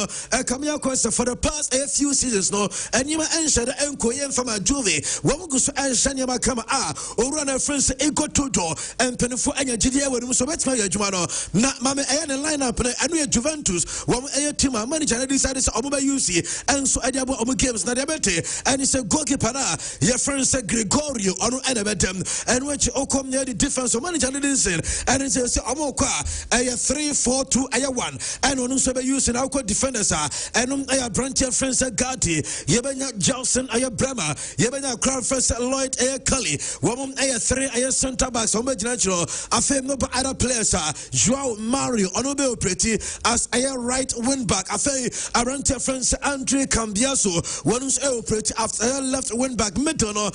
no come here question for the past a few seasons no and you answer the enko from a juve one go so answer you come or run a friends ego toto and penfo anya gidi we so betima ya adwuma no na mama e na line up and we Juventus one team manager decided to omo use and so e dey omo games na dey bete and it's a goalkeeper na your friend say Gregorio ono e dey betem and which okom near the defense manager didn't say and it say omo kwa 3-4-2 1 and ono so be use na ko defenders and branch friends Gatti yebenya Johnson Brema yebenya crowd first Lloyd Kelly woman 3 center backs on natural afem no other players Joao Mario ono be operate as right wing back afei branch friends Andre Cambiaso one who's operate after left wing back middle no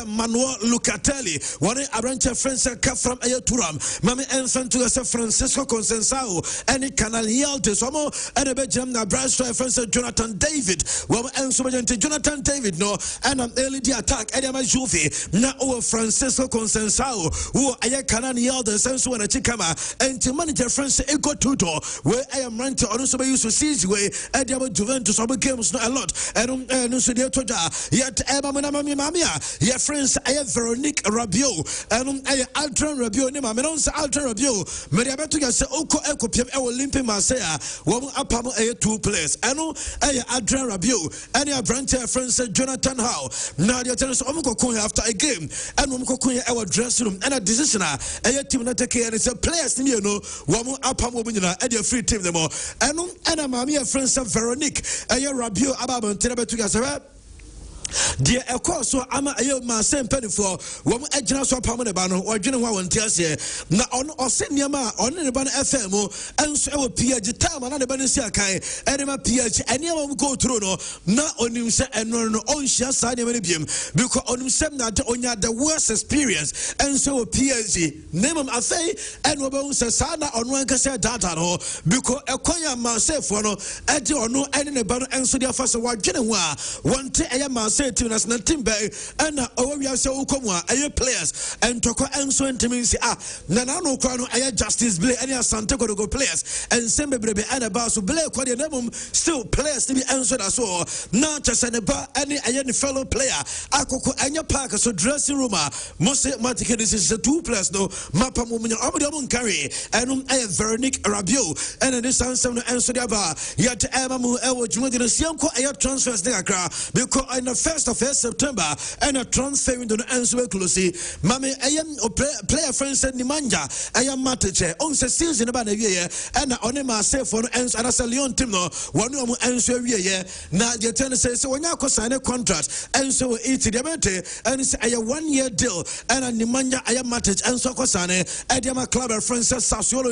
Manuel Lucatelli one branch friends from Turam mame ensan to Francisco Consensao and Canal Yalde somo and be jam na branch friends Jonathan David woman enso Jonathan David no and early the attack Edema Juve na Francisco Consensao who Canal Yalde sense when a chikama and manager friends Ego Tuto where I am ranting on so use to seize way Edema Juventus over games not a lot and no so dear toda yet Mamia your friends Veronique Rabiot and Altran Rabiot name I don't say Altran Rabiot me to get say Oko Eko Piem Olympic Marseille one apamo 2 players and Altran Rabiot and your branch friends Jonathan Howe now the tennis omko after a game and omko our dressing room and a decision team na take and it's a players you know one apamo and your free team them all and my friends Veronique and your Rabiot ababa to get dear of course so ama ayo ma same penny for one ejina so pamone ba no odwene wa wonte ase na on oseniama on ne ba no FM enso e wo PhD time na ne ba no si akan ene ma PhD ene ma go through no na onim se eno no on hia sa ne ma biem because onim se na de onya the worst experience enso wo PhD name am afei eno ba unse sa na ono anka se data no because ekonya ma se for no e de ono ene ne ba no enso dia fa se wadwene ho a wonte eye ma say team as na team bay and we are so komwa aye players and toko enso ntimi si na no kwa no aye justice play any asante go players and sembe brebe and about so play kwa de namum still players to be answered as so na chasane ba any aye ni fellow player akoko anya park so dressing room must matike this is the 2 players no mapa mo mun carry and aye Veronique Rabiot and this answer no answer dia ba yet emamu ewo jumadi no sianko aye transfers de akra because in the 1st of September and a transfer window answer closely mame player friends said Nimanja I am Matache on the season about a year and on my safe for answer and as a Leon team no one answer year now the tennis says so when you sign a contract and so it's the and it's a 1-year deal and a Nimanja I am Matache and so Kosane Adama club friends Sassuolo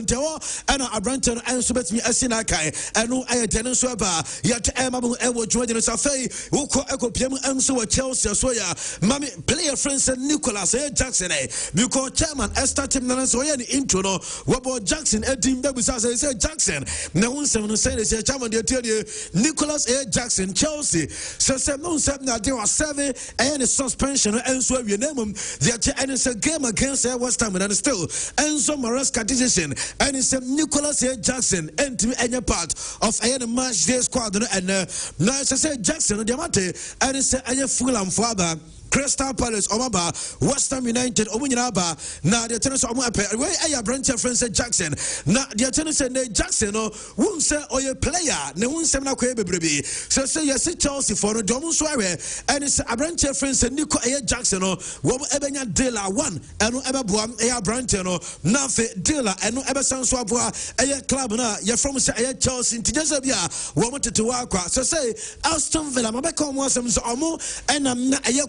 and a Branton answer me Asinakai and no I tennis weba yet Emamu Ewo Jordan Safei Uko PM and so Chelsea so ya mami player friends Nicholas Jackson because chairman started na so ya intro no wabo Jackson team be say Jackson na won say no say chairman dey tell you Nicholas Jackson Chelsea say no say na they were 7 and suspension and so we name them and it's a game against West Ham and still Enzo Maresca decision and it's Nicholas Jackson and any part of a match day squad and now say Jackson Diamante and it's a Fulham father Crystal Palace Omaba West Ham United Omunyaba na the tennis omu ape where aya branch friends Jackson na the tennis Jackson no won say oye player ne won sem na ko ebrebi say yes Chelsea for no dom so awe and it's a branch friends Nico aya Jackson no wo ebenya dealer 1 eno ebeboa aya branch no na fe dealer eno ebesan so aboa aya club na ye from say aya Chelsea ntijeza bia wo motete wa kwa say Aston Villa mabeka omo asem so omo enam na aya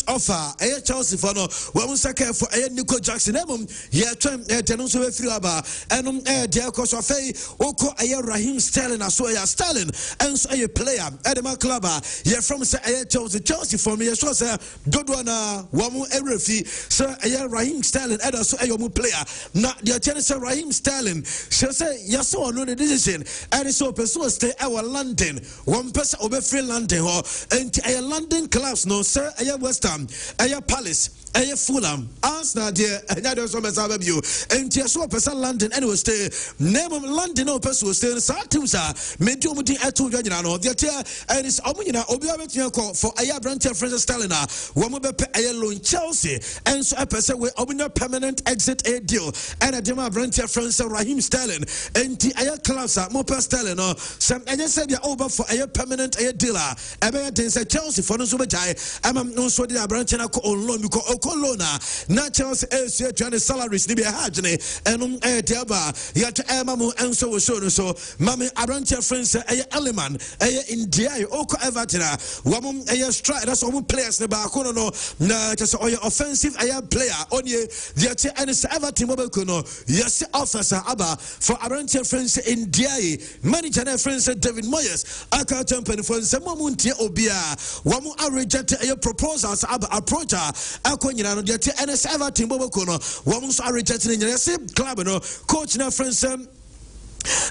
offer Chelsea for no we second for Nico Jackson tell so free aba and there cause of oko Raheem Sterling aso Sterling and so a player Edema club from say Chelsea for me so say Dodwana wamu erefi so Raheem Sterling and so a player na the chance Raheem Sterling say yes so no the decision and so person stay our London one person over free London and a London clubs no sir West Ham, Palace, Fulham. Arsenal dear, another some as I you. And Tiaso person London anyway stay. Name of London no person will stay in Satumsa. Medium at 2 Janano. The tear and it's Omina Obiamet for Aya Brancher Francis Stalina. Womabe Ayalo Chelsea. And so a person with Omina permanent exit a deal. And a Dema Brancher Francis Raheem Sterling. And the Aya Clausa, Mopa Sterling. Some and you said you're over for a permanent a dealer. I say Chelsea for no Subajai. I'm no so the Brancher on loan because Okolona. Not Chelsea trying salaries ni be hajne enum diaba yat emamu enso wo show so mame Abranche friends Eleman India oko Everton wamum strike that's all players ne ba kono no na just offensive player onye yat and Everton mobile kono yes officer aba for Abranche friends India manager friends David Moyes aka company for semomuntie obia wamu reject proposals aba approach akonyina no yat and Everton mobile kono woman's are rejecting the same club, coach now friends.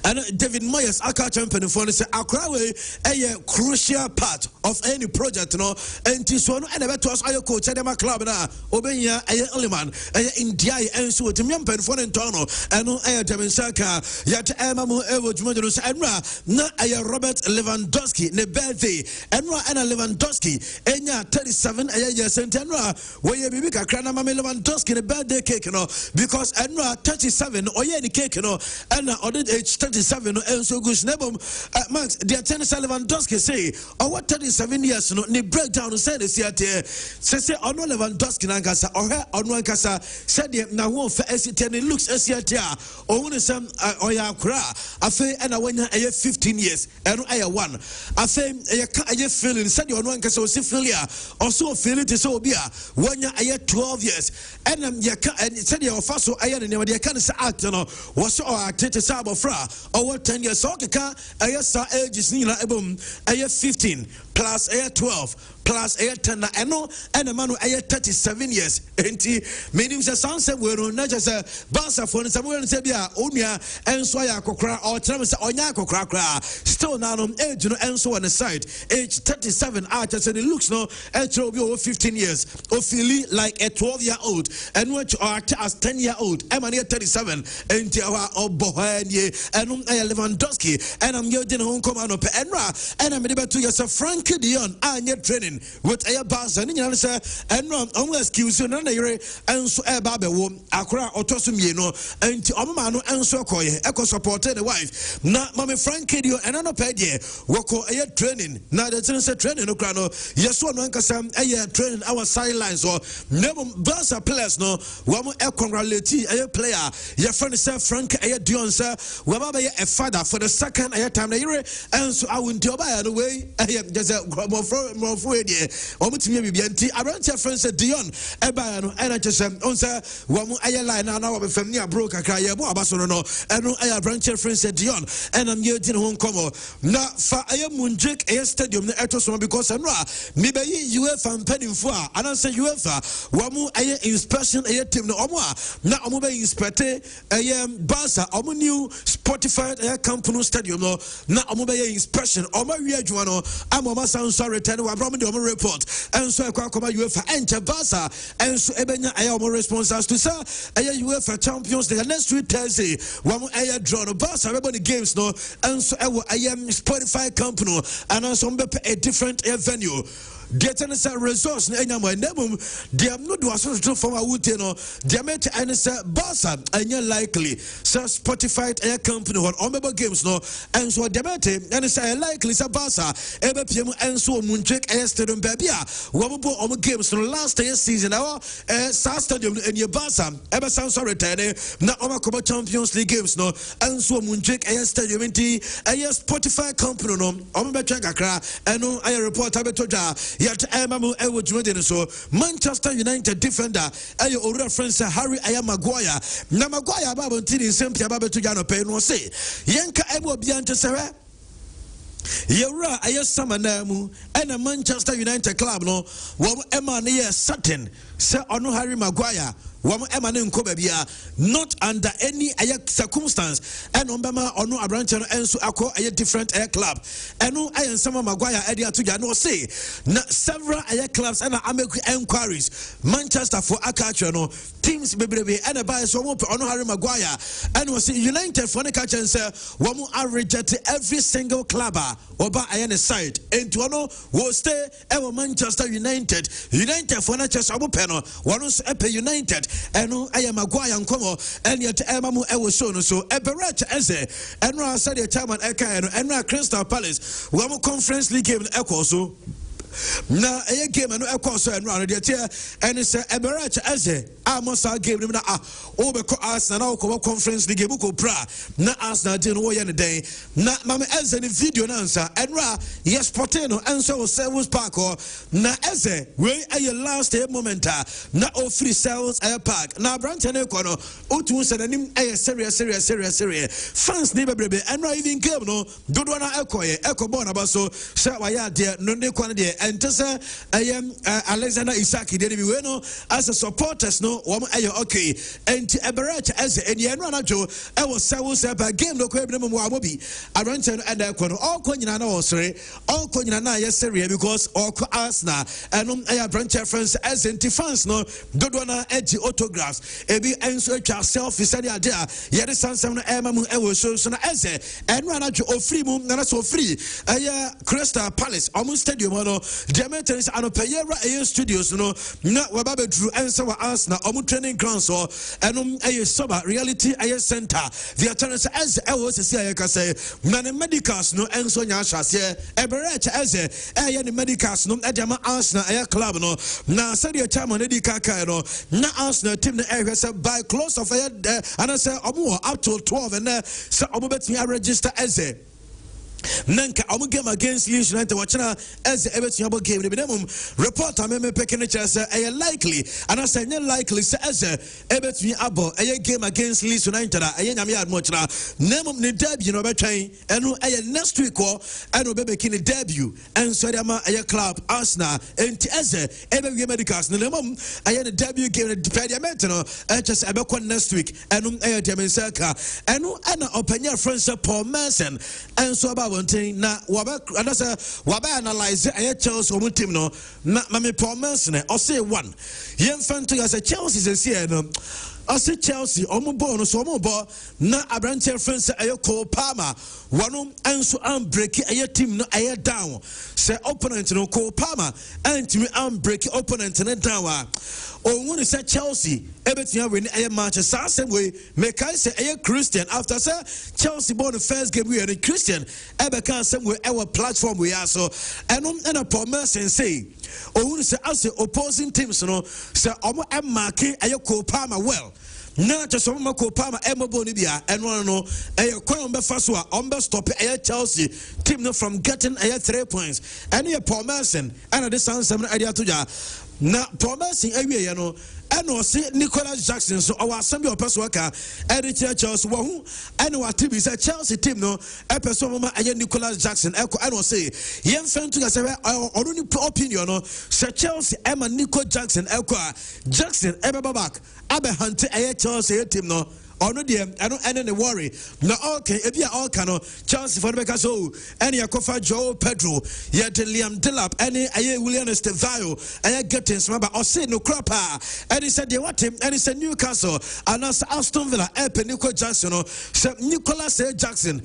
And David Moyes, Aka champion for the Akrawe, a crucial part of any project, no, and this one, and about us, I coach at my club now, Obenya, a Eleman, a India, and so to Miampen for Antono, and no air Devinsaka, yet Emamu Ewo Jumadus, and na a Robert Lewandowski, Nebethe, and Anna Lewandowski, Enya 37, a year Centenra, where you be a Cranama Lewandowski, a birthday cake, no, because Enra 37, or any cake, no, and ordered 37 and so good nebum Max the tennis Lewandowski say what 37 years no ni breakdown say this year say ono Lewandowski nankasa ono ankasa said na wo fa esitene looks esiatia o won some oya kra afi na wanya 15 years eno aya 1 afi aya feeling said ono ankasa o si feel ya also feel it so obi a wanya aya 12 years and said your first so aya ne de kan say act no was so act to say over 10 years, so I saw ages Nila Ebum, 15 plus 12 plus 10 and no and a man who 37 years. Meaning the sunset were not just a Basa for Samuel and Sabia, Onia, and Soya Kokra, or Travis Onyako Krakra, still now on age and so on the side, age 37 artists, and it looks no, and over 15 years, or feel like a 12-year-old, and what are as 10-year-old, I'm 37, and Tiawa or Bohania, and Lewandowski, and I'm getting home command of Enra, and I'm able to yourself Frankie Dion, and yet training. With a bus and you say, and no, unless excuse you, and so a baby womb, Accra or Tosum, you know, and Omano and so coy, echo supported the wife. Not Mammy Frank Kidio and an oped, Woko a training, now that's a training, no crano, yes, one Sam, a year training our sidelines or never Basa players, no, one more congratulate a player, your friend is Frank a Dion, sir, Wababa a father for the second time, and so I wouldn't do by the way, I have just a more Omutimi Bianti, Abranche friends Dion, Ebano, and I just answer one line now of a family broke a cry, Abasono, and I Abranche friends Dion, and I'm here in Hong Kong. Now, for I am Munjik a stadium, the Etosoma because I'm maybe UEFA and Penny for, and I say UEFA, Wamu a inspection a team no Omwa, now Omoba inspecte a Basa, Omu new Spotify a company stadium, no, now Omoba inspection, Oma Juano, I'm Oma Sound sorry, the report and so I come UEFA enter Basa and so Ebenya I more responses to say UEFA champions the next week Thursday one I draw the Basa everybody games no and so I am Spotify company and also a different venue. Getting a resource in my name, they have no do from a Wutino, they met and Basa, and you're likely, so Spotify air company or Omeba games no, and so Demete, and it's likely Basa, ever PM and so Munchek air stadium Babia, Wambo Oma games no last year season, our Star Stadium in your Basa, ever sounds sorry, now Oma Champions League games no, and so Munchek air stadium in T, a Spotify company no, Omeba Chakra, and no I report Abetoja. Yet Emamu Ewo so Manchester United defender ayo ora friends Harry Maguire na Maguire baba ntini sempia baba to jano pe no say yenka emo biante sewe Yewra aye samana mu ena Manchester United club no wo ema ne ye certain se ono Harry Maguire wam ema ne nko babia not under any circumstance and ombema ono abranche no enso akọ aye different air club eno aye nsama Maguire ade atoja no say na several aye clubs and ameku enquiries Manchester for akacho no teams bebrebe and buy so ono Harry Maguire and was United for the catch and say wam reject every single club oba aye ne side into ono will stay ever Manchester United for na chess obo peno one so epe United eno aye Maguire nkomo and yet ema mu ewo show no so eberach eze eno said the chairman eka eno Crystal Palace wam conference league game ekọ so na eye game no ekọ so eno de tie ene se eberach eze amosa game na obeko Arsenal na okọ conference league buko pra na Arsenal dey no wo ye ne den na mama eze ne video na ansa eno yes poteno enso Service Park na eze we aye last moment na o free sales air park na branch na ekọ no otu se nanim aye serious fans ne bebrebe eno even game no dodo na ekọ ball na baso se wa ya de no ne kwa de entese aye Alexander Isak de bi we no as a supporters no wom aye okay enti eberach as eni eno anajo e was sales air park game no ko ebne mu amobi branch no enda ekọ no all ko nyina na osere all ko nyina na aye serious because all ko Arsenal eno aye branch friends as enti fans no dodo na eji autographs ebi enso atwa selfie said ade a yede sansam no ema mu ewo so na eze eno anajo ofri mu na so free aye Crystal Palace omu stadium no Demetrius anopeyera aye studios no na wababa dru enso wa Arsenal omu training grounds so eno aye sober reality aye center the attorneys as ewo sesi aye ka say na ne medicals no enso nya ahwase eberech eze aye ne medicals no edema Arsenal aye club no na said the chairman edi kaka no na Arsenal team no ehwese by close of aye and I say omu up to 12 and say omu betimi register eze nanka omu game against Leeds United watching as the everything about game the minimum report I me picking it as a likely and I say likely say as everything about a game against Leeds United a nyame ad much na name ni debut no be twen eno next week and we be making a debut and so dem a club Arsenal enti as every medicals no name a debut game the parliament no just e next week eno dem saka eno ana openya friends Paul Mason and so about na waba analyze aye Chelsea omu team no na mame Paul Mason o say one yemfanto ya say Chelsea say see no I say Chelsea omu ball no so omu ball na abranche friends aye Cole Palmer wanu enso am break aye team no aye down say opponent no Cole Palmer antimi am break opponent no down who say Chelsea everything win aye match same way make I say aye Christian after say Chelsea born the first game we are Christian can same way our platform we are so and a Paul Merson say who say as opposing teams no say omo am marking aye Cole Palmer well na just some Cole Palmer embo ni bia eno no aye kwan be fa so a be stop aye Chelsea team no from getting aye 3 points and aye Paul Merson and this answer idea to ja na Paul Merson awie no eno se Nicholas Jackson so our assembly of person worker edit Chelsea wo hu eno atibi say Chelsea team no e person mama aye Nicholas Jackson eno say yem fentu ga say onu ni opinion no say Chelsea ema Nico Jackson Jackson e be back abe hunt aye Chelsea team no ono dem eno ene ne worry na okay e bia all kan Chelsea for the so ene yakofa Joe Pedro ye de Liam Delap ene aye William Estevayo aye getting smaba o say no crop ene said they want him ene said Newcastle and Aston Villa Nico Jackson say Nicholas Jackson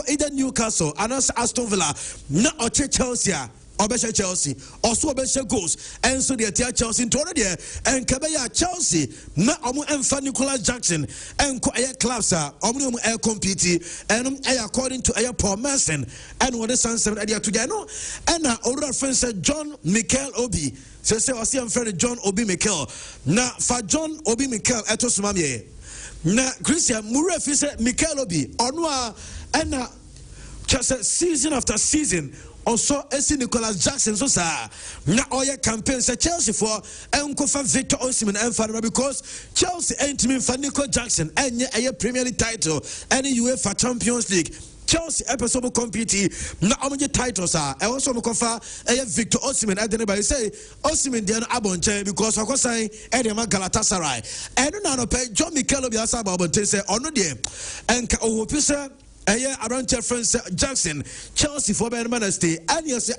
either Newcastle and Aston Villa na o Chelsea Obesha Chelsea also Obesha goals and so the Chelsea into there and Kabeya Chelsea na omu emfa Nicholas Jackson and air clubs omu air compete and according to air Paul Merson and what the Sun 7 idea to no and our friend said John Michael Obi say I see I'm friend John Obi Michael na for John Obi Michael eto sumamye na Christian Murefi say Michael Obi onwa and just season after season also esi Nicholas Jackson so sa na oye campaign say Chelsea for enkofa Victor Osimhen enfa because Chelsea ain't mean for Nico Jackson enye Premier League title any UEFA Champions League Chelsea episode compete na omoje titles are e also mo kofa Victor Osimhen by say Osimhen dey abonche because okosan e dey ma Galatasaray and na no pe John Mikel Obi asa ba obonche say ono dey enka ohopi say around friends Jackson Chelsea for Ben stay and you say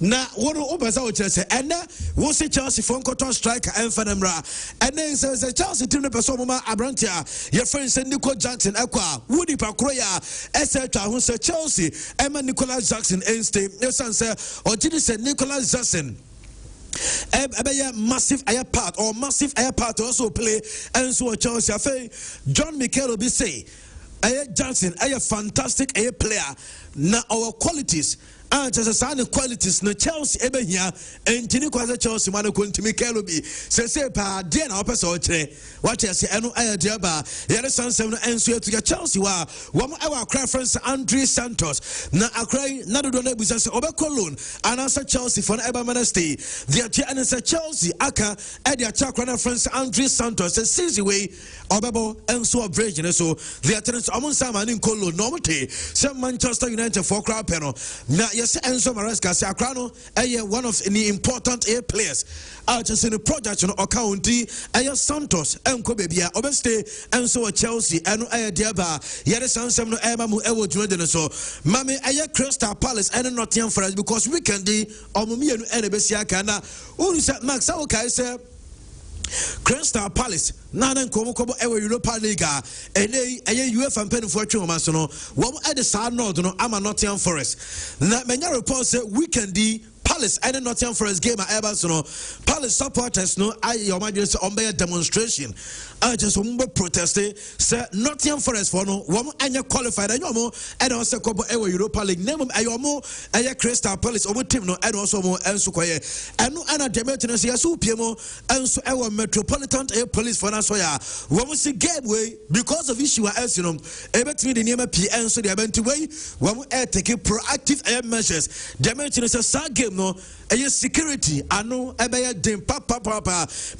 na wono obasa o chese and wo say Chelsea for cotton striker and fanemra and then say Chelsea team no person mama abrantia your friend say Nico Jackson akwa wudi pakroya etc who say Chelsea Emma Nicolas Jackson and stay yes say or did say Nicolas Jackson massive part also play and so Chelsea John Mikel Obi say Jackson a fantastic player na our qualities and just a qualities no Chelsea ebe here and tini kwaza Chelsea man ko ntimi Mikel Obi say pa dey na opese o kire what you say eno dia ba yere sansem no enso to Chelsea wa wo our reference Andre Santos na akrai na do na busa say obekọ loan and answer Chelsea for eba man stay the and say Chelsea aka e dia chakra reference Andre Santos say sisi way obebo enso average so the attendance amon sama ni kolon no mte say Manchester United for crowd panel na yes Enzo Maresca say akrano one of the important players just in the project no county Santos enko bebia obeste enso Chelsea eno diaba yere sansem no mamu ewo dwede so mame Crystal Palace and Nottingham Forest because weekend di omumienu ene besia kana unu say Max okay say Crystal Palace nana nkomo ewe Europa League UEFA mpenfo atwe o so no wo ade sa North no ama Nottingham Forest na menya report say weekend di Palace and Nottingham Forest game at Everton. Palace supporters no your majesty on a demonstration. I just protest say Nottingham Forest for no one and qualified and and also couple Europa League name ayomo Crystal Palace over team no and also more and so quiet and no and demonstration yes PMO and so our Metropolitan Police for us one see game way because of issue as you know everything the name P and so they are way one take proactive measures demonstration sa game no security ano dem papa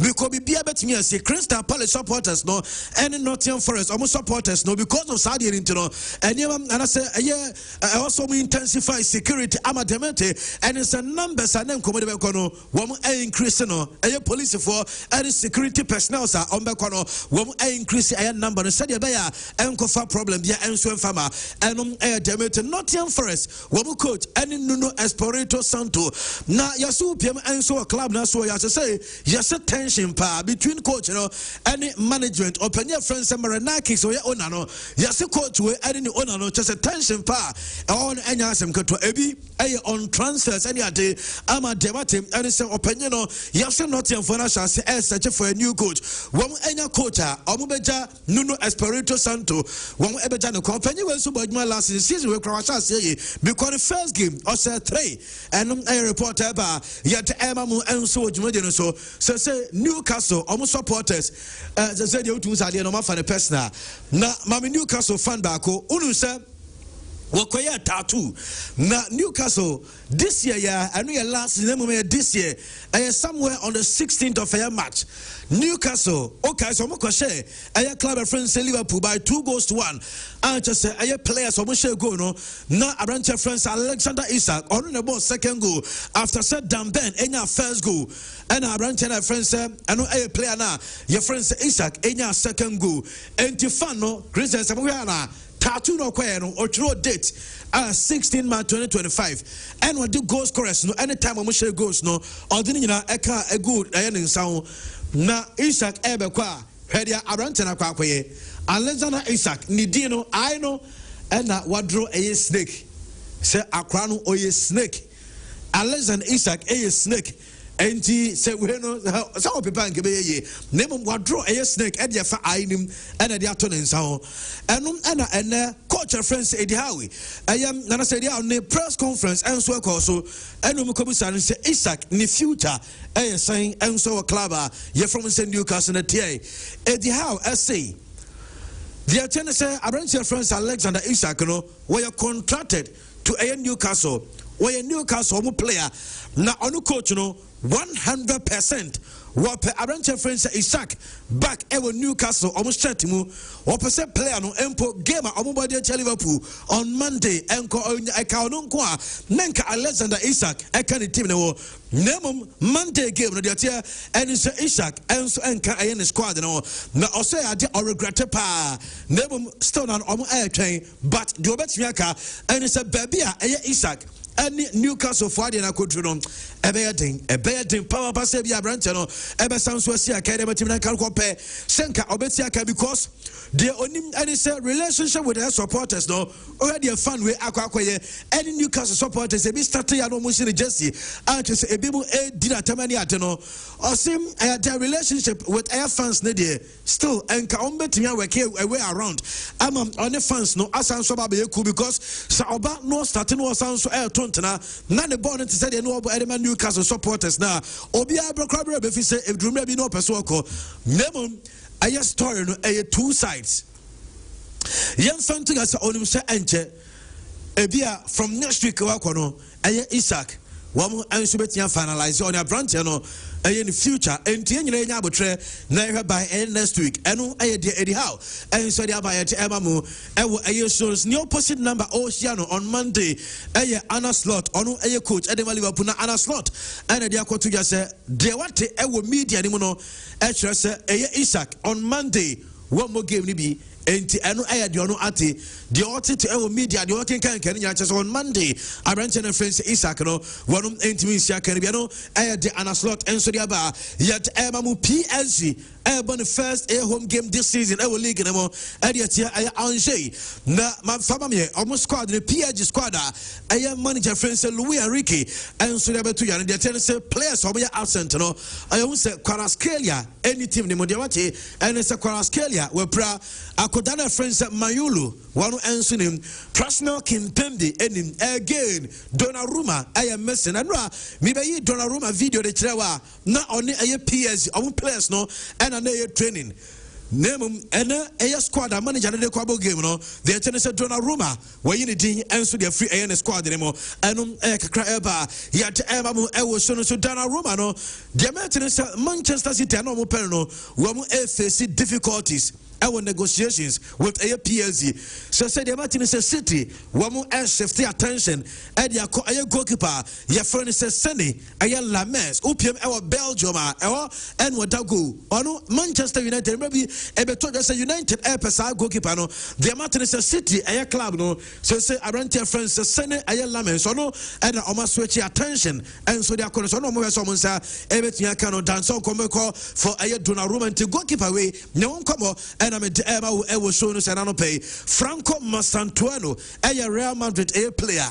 because be bet me say Crystal Palace supporters no and Nottingham Forest almost supporters no because of Saudi no and I say also we intensify security amademente and it's a numbers and them come no one increase no police for and security personnel are on back no one increase number no said be and problem there and so farmer and demente Nottingham Forest one coach and Nuno Espirito Santo na yasu PM and so a club na so ya say yes tension pa between coach no and management open your friends and Maranaki so ya owner no yes coach we and the owner no just a tension pa on enya asem keto ebi on transfers any ade ama debate and say open no yes not in financial say search for a new coach one enya coach omubeja Nuno Espirito Santo one ebeja no company we so boduma last season we crowd say because the first game was 3 and a reporter yet emamu enso dwumade so say Newcastle almost supporters say they to say no ma fan personal na mama Newcastle fan back unu say Wakoya tattoo na Newcastle this year I know your last name this year somewhere on the 16th of a match Newcastle okay so moko share club friends Liverpool by 2-1 and just say players so share goal no na Abranche friends Alexander Isak on the ball second goal after said Dan Ben enya first goal and Abranche friends I know player na your friends Isak enya second goal and fan no Christians na tattoo no kweno or throw date 16 March 2025 and what do goal scorers no anytime we share goals no or didn't you eka a good in sound na Isak ebe kwa hedia Abrante na kwa kwaye Alexander Isak ni dino I know and na wadro a snake say akrano oye snake Alexander Isak a snake and he said, we know some people can be ye. Name wadro a snake at your fa inim and at the afternoon sound. And coach friends Eddie Howie. I am Nana said on the press conference and so also and Mukobusan say Isak in the future a saying and so a clubber ye from St. Newcastle in the TA. Eddie Howe say the attendant say Abranche friends Alexander Isak no were contracted to a Newcastle wɔyɛ Newcastle ɔmo player na ɔno coach no 100% wɔpɛ aberante friends Isaac back ever Newcastle almost chat mu wɔpɛ player no empo game a ɔmo body at Liverpool on Monday enko eka ɔno nko a nenka Alexander Isaac eka ne team no nemum Monday game no deɛ ɛne sɛ Isaac enso enka ɛyɛ ne squad no na ɔsɛ ade ɔregret pa nemum still na ɔmo ɛtwɛn but deɛ ɔbɛtumi aka ɛne sɛ baabi a ɛyɛ Isaac any Newcastle for the Nakotru no ebeyading power pass bi abrante no ebe sanso asi academy team na kan compare senka obeti aka because the onim any say relationship with their supporters no already a fan we akwakoye any Newcastle supporters e bi start ya no mo shiri jersey and to say e bi mu e di na tamani ate no osim their relationship with their fans ne there still enka ombetimi awake away around on the fans no asanso ba be cool because sa oba no starting was sanso na the born to say no element Newcastle supporters na obi abrakra be fi say edrumra bi no person ko nemum aye story no aye two sides yen something as onim say enche ebia from next week wa ko no aye Isaac wam anso betia finalize on your branch no aye in future entie nyina nya abotre na by next week eno aye de edi how enso de abaye te emamu ewo aye shows new opposite number Oceano on Monday aye Anna Slot ono aye coach edema Liverpool na Anna Slot and de akoto ja se de wate ewo media ni mu no e kire se aye Isaac on Monday one more game ni bi enti eno aye de ono ate the author to our media, the working can on Monday. I ran to friends Isaac, no, one intimacy can be no, I had the Anna Slot and so yet Emamu PSG, I won the first home game this season, our league and more, and yet here I Angers. Na my family almost squad, the PSG squad, I am manager friends Louis Enrique, and so to you, and the tennis players over your absent, no, I almost said Quarascalia, any team, the Modiawati, and it's a Quarascalia, where Pra, Akodana friends at Mayulu, one answering him, Krasnel Kimpembe, and again, Donnarumma, I am missing. And maybe Donnarumma video the Trewa, not only a PS, our players, no, and a training. Name and a squad manager the Quabo game, no, the tennis Donnarumma, where you need to answer the free AN squad anymore, and Eba, yet Emamu, I was shown to Donnarumma, no, the maintenance Manchester City, and no Perno, one face difficulties. Our negotiations with a PLC. So said the Martin is a city, one more shift the attention, and your goalkeeper, your friend is a Sunny, a Lames, Upium, our Belgium, and what go. Ono Manchester United, maybe a better United air Pesa goalkeeper. No, the Martin is a city, a club, no. So say Arantia friends, a Sunny, a Lames, or no, and almost switch attention, and so they are going to know more someone say, everything I cannot dance on Comeko for a Donnarumma to goalkeeper away, no one come. And I'm a was shown us and pay Franco Masantuano, a Real Madrid a player.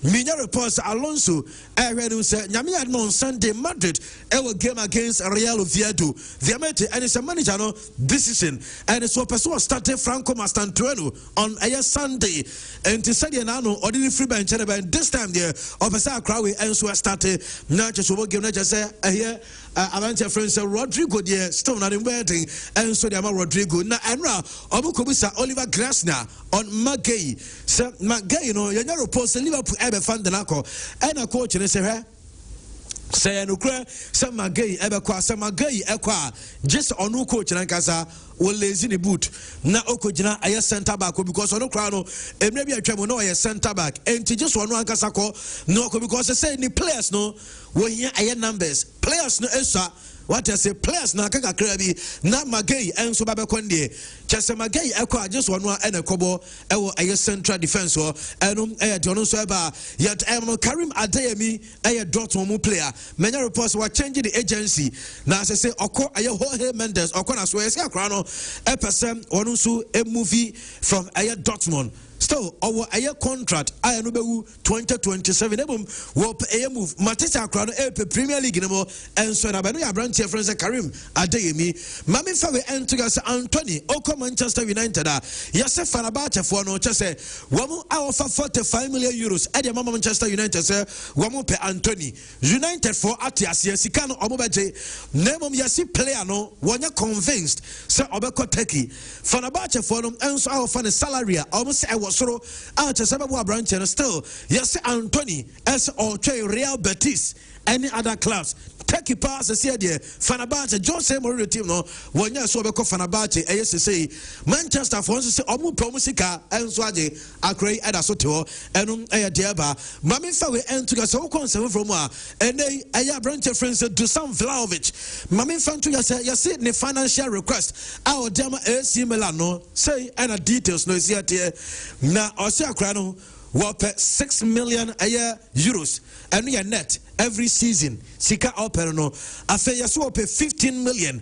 Mina reports Alonso, I read him say, Yamia on Sunday Madrid, a game against Real Oviedo. The Amete and it's a manager decision, and it's what person started Franco Masantuano on a Sunday, and to say Nano or the free bench, and this time there, Officer Crowley and so I started not just over game, just say, here, Avante friends Rodrigo, dear, still not in waiting, and so they are Rodrigo. Now, and now, Obukobisa Oliver Grasner on Magay. Sir Magay, you know, you're not post Liverpool ever found the Nako, and a coach and say, say, no cry, some Magay ever qua, some Magay equa, just on no coach and Casa. Will lazy the boot na okojina aye center back because ono kra no e maybe a twem no aye center back and just one ankasa ko no because say ni players no we here aye numbers players no esa what I say players na kaka krabi na Magay enso ba be konde chese Magay ekwa just one and a kobo e wo aye central defense ho enum e de ono so eba yet Karim Adeyemi aye Dortmund mu player many reports were changing the agency na say okọ aye Jorge Mendes okọ na so e say akra no a person or so a movie from a Dortmund. Still, our a contract, I know 2027. Wop a move, Matissa Crown, a Premier League, and so I know your branch friends Karim Adeyemi. Mammy Fawe and together Anthony, Oko Manchester United. Yes, Fanabacha for no chase. One hour for 45 million euros at the Mama Manchester United, sir. One per Anthony. United for Atias, yes, he can Omobaje. Name Yasi player, no, one you're convinced, Sir Obeko Teki. Fanabacha for them, and so our salary, almost I was soro a chesebe bo branch no still yes Anthony as or Real Betis any other clubs take it pass as here Fenerbahce Jose Mourinho team no when you so be call Fenerbahce say Manchester for say omu promusika enso age akrai eda so te ho enum diaba mame fa we entuga so concern from a ene aya branch friends Dusan Vlahovic mame fa ntu ya say ne financial request our dem AC Milan no say and details no is here na o say akra no worth 6 million a year euros and we are net every season sika opera no afa yeso pay 15 million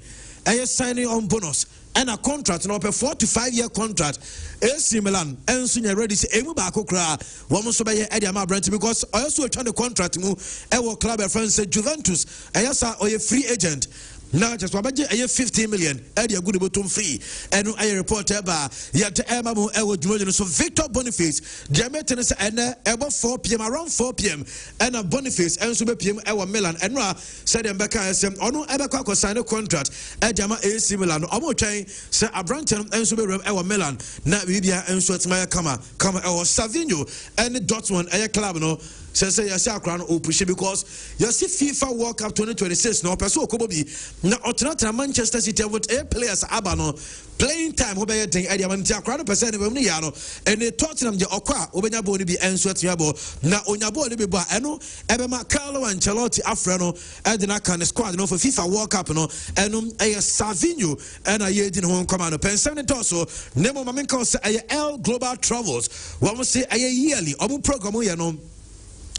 a year signing on bonus and a contract no pay 4 to 5 year contract AC Milan enso nya ready say emu ba akokra wo mo so be ye ama branch because also trying the contract mu e wo club friends say Juventus ayasa or free agent. Now just wabaje 15 million edi agude botom free enu aye report ba yet ema mo ewo dwumo so Victor Boniface diamete se ene ebo 4 p.m. around 4 p.m. and a Boniface enso be p.m. ewo Milan enu a said dem beka esem ono ebekwa ko sign contract ejama AC Milan omo twen se Abranten enso be rem ewo Milan na bibia enso tima kama ewo Savinho and Dortmund aye club no say you see akran opush because you see FIFA World Cup 2026 no person okobobi na otenatra Manchester City with 8 players abano playing time ho be den area man ti akran person e bem ya no and Tottenham je okwa obenya ball ni bi enso atia ball na onya ball ni bi ba eno ebe ma Carlo Ancelotti afre no e de na kan squad no for FIFA World Cup no eno e Savinho and aye di no come no person ne to so nemo ma men kan say aye L Global Travels we must say aye yearly obu program ye no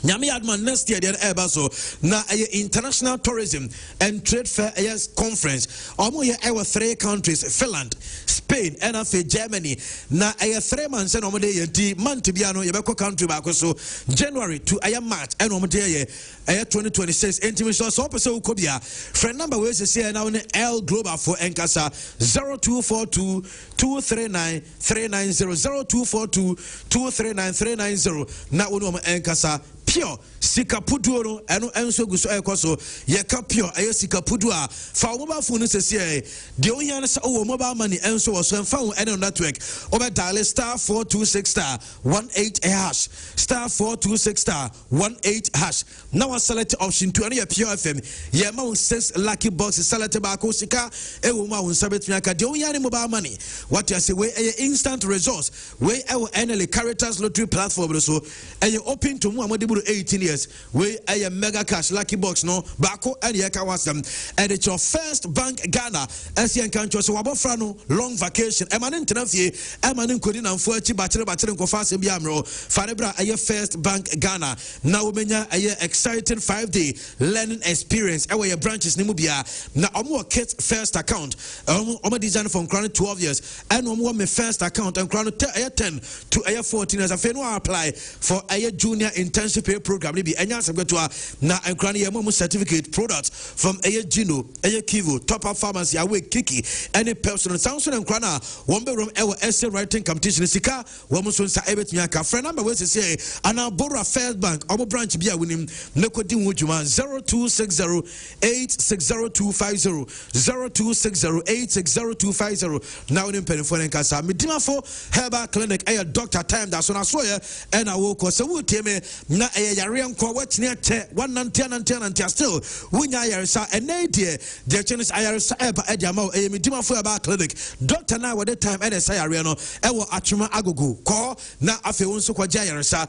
Nyami Adman next year so na international tourism and trade fair conference. Omo ye 3 countries Finland, Spain, and Germany. Na 3 months and omo de month to be ano ye country back so January to March and omo de 2026. Intimation so person ukobia. Friend number we say now L Global for Enkasa 0242 239 390 0242 239 390. Na uno Enkasa pure sikapudu no eno enso guso ekoso ye ka pure aye sikapudu a fa mobile phone sese de ohia na se o mobile money enso wo so fa wo eno network obe dial star 426 star 18 hash star 426 star 18 hash now select option 2 and pure FM ye ma 6 lucky boxes select back sika e wo ma won sabetumi aka de ohia ni mobile money what you say we instant resource we e wo NL characters lottery platform so e open to mu amode 18 years we a mega cash lucky box no bako and yeka wasam and it's your first bank Ghana as you can so wabofra no long vacation emanin tenafie emanin kodi na mfo achi bachere nko fase bi amro fanebra a first bank Ghana na womenya a exciting 5-day learning experience e we branches ni mu bia na omo kit first account omo design from crown 12 years and omo me first account and crown 10 to 14 years afenu apply for a junior internship program ni bi enya sebetwa na enkrani ye mo certificate products from Gino Kivu top up pharmacy awe kiki any personal sound enkrana won be room ewo essay writing competition sika wo mo so nsa ebetumi aka friend number we say ana Bora First Bank omo branch bia winim nekodi wudwuma 0260860250 0260860250 now in penfone nkasa medimafo herbal clinic Dr. Time that so na so ye and awo ko se wuteme na yare nko watini ate 190 still wunya yaresa enedie the chance ayaresa eba ediama medimafo herbal clinic doctor na with the time and sayare no ewo atwema agogo ko na afe wonso kwaja yaresa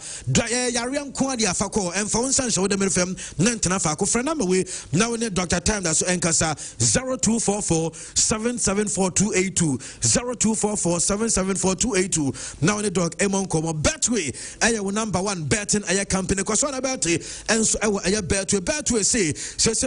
yare nko ade afako emfa wonsa nso de merfem na ntena fa ko friend number we now in Dr. Time that so enkasa 0244 774282 0244 774282 now in dog emon komo betway aye number 1 betting aye company cause what about it and so aye betway say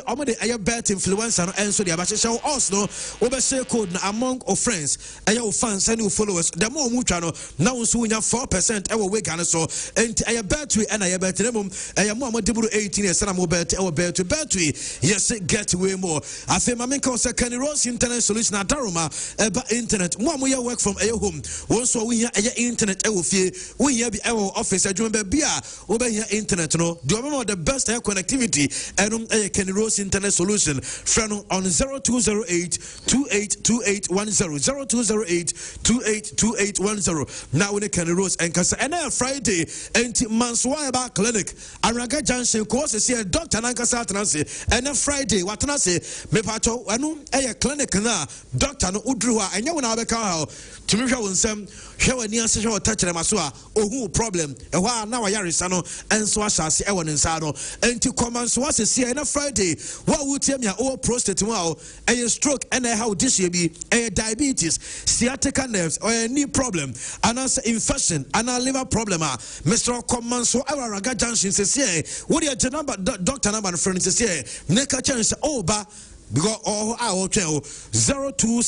omo de aye bet influencer no and so the abashe show us no obe say code among of friends aye fans and followers the more mutwa no now so nya 4% we Ghana so enti aye betway and aye bet remum aye mo amodiburu 18 years na mo bet betway yes get way more afi ma menka say Kenny Rose internet solution adaroma eba internet mo amoye work from aye home won so we here aye internet we fie we here bi office adwuma ba bia we be here internet no do remember the best air connectivity and Kenny Rose internet solution friend on 0208 282810 0208 282810 now when Kenny Rose and kasa and Friday and Manswaba clinic Araga Junction course see Dr. Nankasa Tanase and Friday what I say me pato anu clinic na Dr. no udruwa and you na beka how to me show nsem hwe ani ase hwe touch them so a ohu problem e ho na wa yaresa no enso asase e won nsa no enti common so ase see na Friday wa wutie me o prostate mu a e stroke and how this be e diabetes sciatica nerves or any problem and infection and liver problem Mr. Common so our Raga Junction say what your number doctor number friend say neka chance ba because all our 0272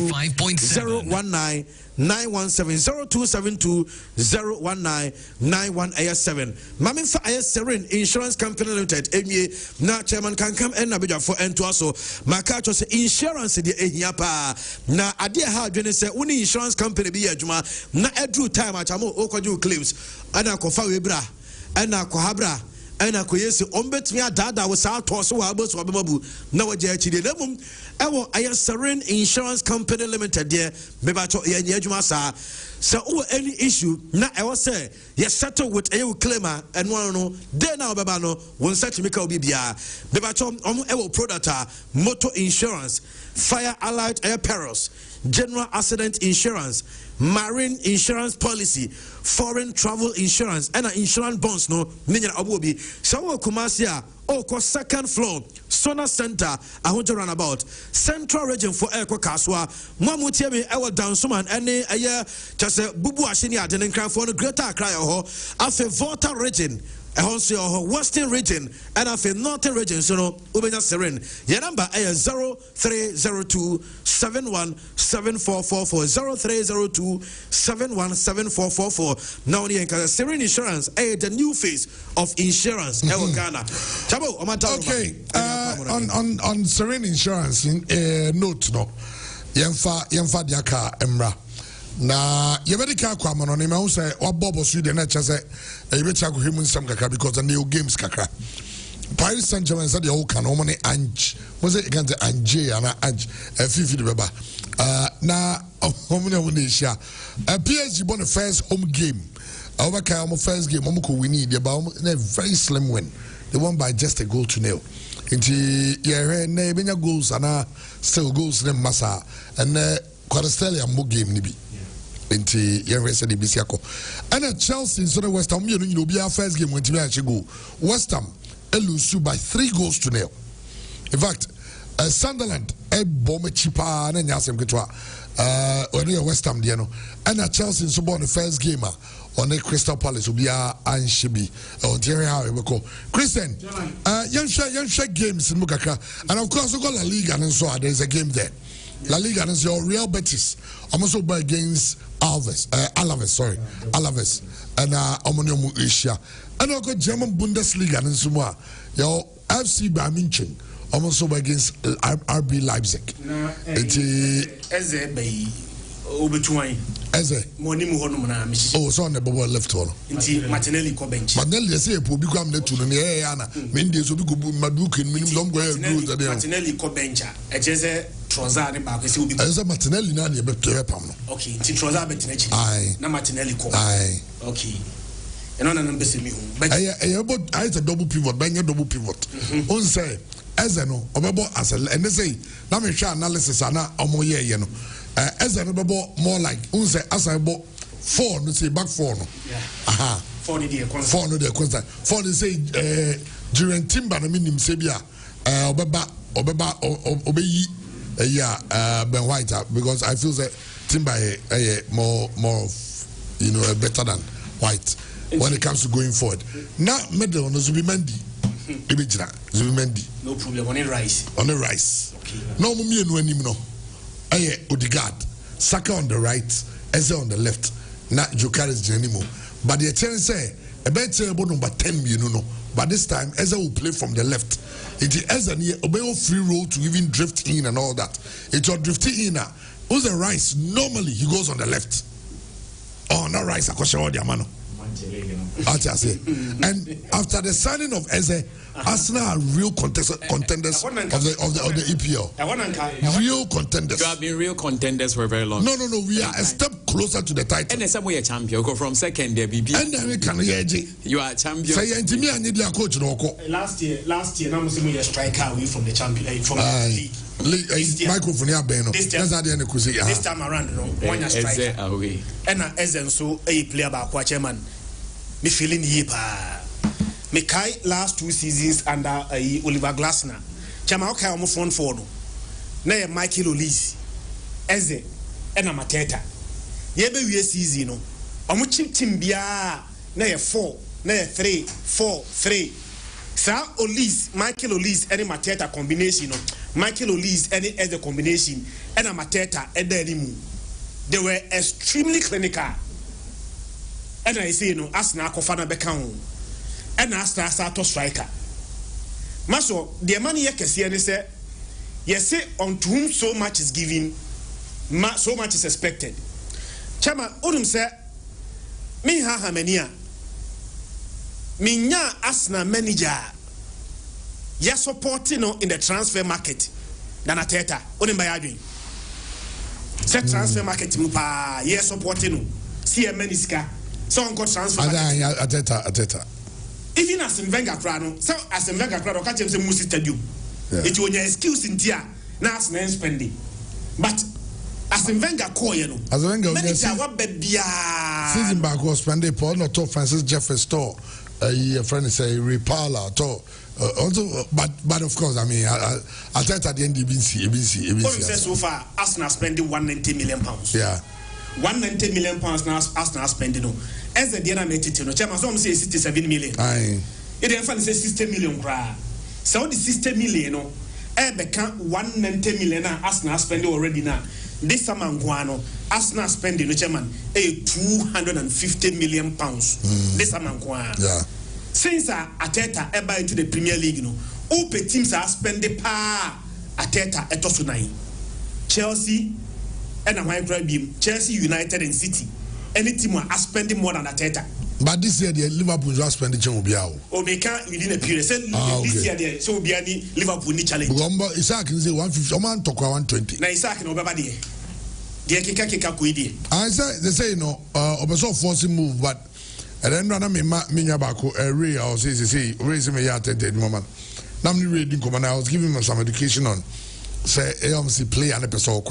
019 917 0272 019 917 Mami fa Serene Insurance Company Limited Emie na chairman can come and na for and to also makacho say insurance de ehia pa na ade ha adwene say uni insurance company bi adwuma na edru time achamo okoju claims ana kofa we bra ana kohabra ana koyesi ombetumi adada wo sa to so wa boso abemabu na waje achide namum ewo Serene Insurance Company Limited there mebacho ye adwuma sa so any issue na ewo say ye settle with a claimer and one no dey na obeba no won settle make obi bia mebacho ewo product motor insurance fire allied air perils general accident insurance marine insurance policy foreign travel insurance and insurance bonds no ninya obobi so we Kumasi ko second floor Sona Center ahonjo runabout central region for Eko Kaswa mamutie me ewo dansuman ene eye chase bubu ahini ade nkranfo no greater Accra ho afa Volta region Western region and of a northern region, so no Ubenya Serene. Your number is 0302 717444 0302 717444. Now the Serene Insurance, the new face of insurance. Ghana. Okay, on Serene Insurance, note no, Yemfa Diaka Emra. Na yebedika kwa manone ma say obobo su de na chese ebecha ko hemu nsam kakra because the new games kakra Paris Saint-Germain said the whole can omone ange mo say against anje ana ange fifi de beba na omone woni hia PSG won the first home game over our first game omo ko win the ba na very slim win they won by just a goal to nil inti ye na ebenya goals ana still goals them massa and Quarterstelli am game ni bi enti ye said the bisiako and Chelsea so the West Ham you know be our first game when team actually go West Ham lose by 3 goals to nil. In fact Sunderland bomb cheaper na nyasem ketwa when West Ham there no and Chelsea so born the first game on the Crystal Palace will be and Shibi on Terry how we call Christian young games in Mukaka and of course we got La Liga and so there's a game there. La Liga is your Real Betis. I'm also by against Alaves, and Omonium Asia. And I got German Bundesliga and Sumwa. Your FC Bayern Munich. I'm also by against RB Leipzig. Oh, so on the bubble left all. Martinelli ko bench. Martinelli say po bi kwam na tu no ne ya na. Mende so bi go Maduke minimum go Martinelli ko bench. E je say Trossard ne ba ko say obi. Esa Martinelli na ne be pam no. Okay, ti Trossard bet na chi. Na Martinelli ko. Okay. Eno na number se mi hu. I a double pivot, banya double pivot. On say Eze no obebo as and they say na me hwe analysis ana omoye ye no. Eze no bebo more like unse asabo 4 no say back 4 no. Yeah. Aha. 4 no dey constant. 4 no dey constant. 4 they say during Timber no minim say bia obeba obeyi Ben White because I feel that Timber more you know better than White when it comes to going forward. Now middle on Zubimendi. Zubimendi. No problem on the rice. On the rice. Okay. No mummy no anim no. Odegaard. Saka on the right, Eze on the left. Not Jokaris Jenimo. But the chance say a better number 10 you know. But this time Eze will play from the left. It is Eze obey free roll to even drift in and all that. It's your drifting in. Who's the rice? Normally he goes on the left. Oh, no rice. I question all the amano. And after the signing of Eze, Arsenal are real contenders of the EPL. Real contenders. You have been real contenders for a very long time. No. We are a step closer to the title. And some way a champion. Go from second there, BB. And then we can you are a champion. Say me I need a coach no. Last year, now we see a striker away from the champion from the league. Microphone here, Beno. This time around, no one striker away. And Ezen so a player by chairman. Me feeling ye pa. Me kai last 2 seasons under Oliver Glasner. Chama okay omo front forward. Na Michael Olise. Eze and Mateta. Ye be we season no. Omo chip team bia na 4, na 3, 4, 3. Sa Olise, Michael Olise and Mateta combination no. Michael Olise and Eze combination and Mateta and Delimu. They were extremely clinical. And I say no Arsenal Kofana Beckham. And Arsenal start striker. Maso, the money you can see and say, yes, say unto whom so much is given, so much is expected. Chama, Odum say, me ha mania. Me nya Arsenal manager. Ya supporting no in the transfer market. Than Ateta. Odum bayadwin. Say transfer market mupa. Yes, supporting no. See a meniska. So on got transfer. Ateta. Even as in Venga Crano, so as in Venga Crano, catch him some Musi Stadium. It was your excuse in Tia, now spending. But as in Venga Coyano, as a Venga, season back was spending Paul, not to Francis Jeffrey store. A friend is a repala at all. But of course, I mean, Ateta the NDBC. What says so far, Arsenal spending £190 million. Yeah. £190 million now Arsenal spending. As the dinner made it, no chairman, some say 67 million. Aye. It then say 60 million cry. So the 60 million, no, become 190 million Arsenal spending already now. This summer, Guano, Arsenal spending, no chairman, £250 million. This summer, Guano. Yeah. Since Ateta ever into the Premier League, no, all teams are spending pa Ateta etosunai. Chelsea and a microbeam, Chelsea, United, and City. Any team are spending more than Ateta. But this year, the Liverpool will spend the channel. Or they can't within a period. This year, so be any Liverpool need challenge. Isaac can say 150, a man talk 120. Now, Isaac, no, Babadi. The Kika Kuidi. I say, they say, no, so forcing move, but and then run a Minyabako, a real, or say, raising me at the moment. Now, I'm reading, I was giving him some education on. Say AMC play an episode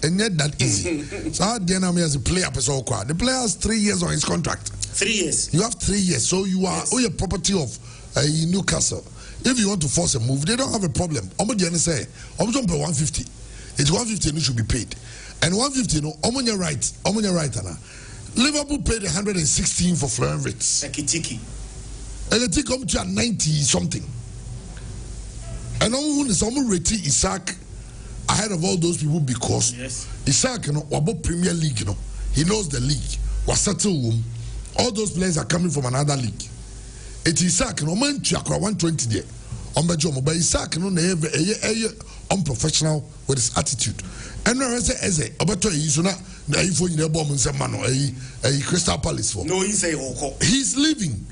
and yet that easy. So how do you know me as a player episode? The player has 3 years on his contract. 3 years. You have 3 years, so you are your property of Newcastle. If you want to force a move, they don't have a problem. I'm say, I'm going to pay 150. It's 150 and it should be paid. And 150, no, I'm on your right, Anna. Liverpool paid 116 for Florian Wirtz. Ekitiki. And the tick come to 90 something. And I'm rating Isaac ahead of all those people because Isaac, you know, about Premier League, you know, he knows the league. Was settled. All those players are coming from another league. It is Isaac, you know, man, 120 there. But Isaac, you know, they unprofessional with his attitude. And I say, Eze, about to you, so now, if you know, bomb and say, man, a Crystal Palace for. No, he say, he's leaving.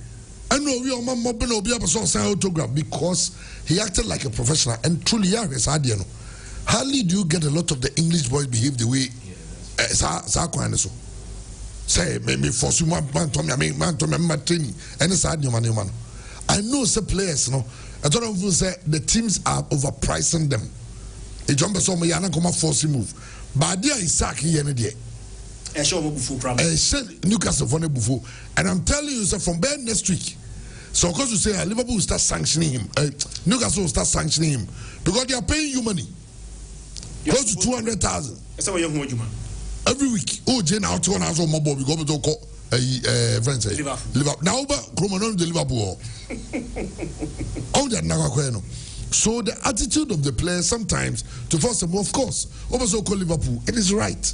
And no, we are mobbing or be able to sign autograph because he acted like a professional and truly, yeah, it's hard, you know. Hardly do you get a lot of the English boys behave the way say maybe force you man training and it's hard man. I know some players, you know. I don't know if you say the teams are overpricing them. A jump so me yana come force move. But there is Isaac here and there. Newcastle for Buffo. And I'm telling you, sir, from bed next week. So of course you say Liverpool will start sanctioning him. Newcastle will start sanctioning him because they are paying you money. Close to 200,000. Every week. Oh, Jane out to an hour mobile. We go to call friends. Liverpool. Now, Cromanon the Liverpool. Oh, that Nagaqueno. So the attitude of the players sometimes to force them, of course, also call Liverpool. It is right.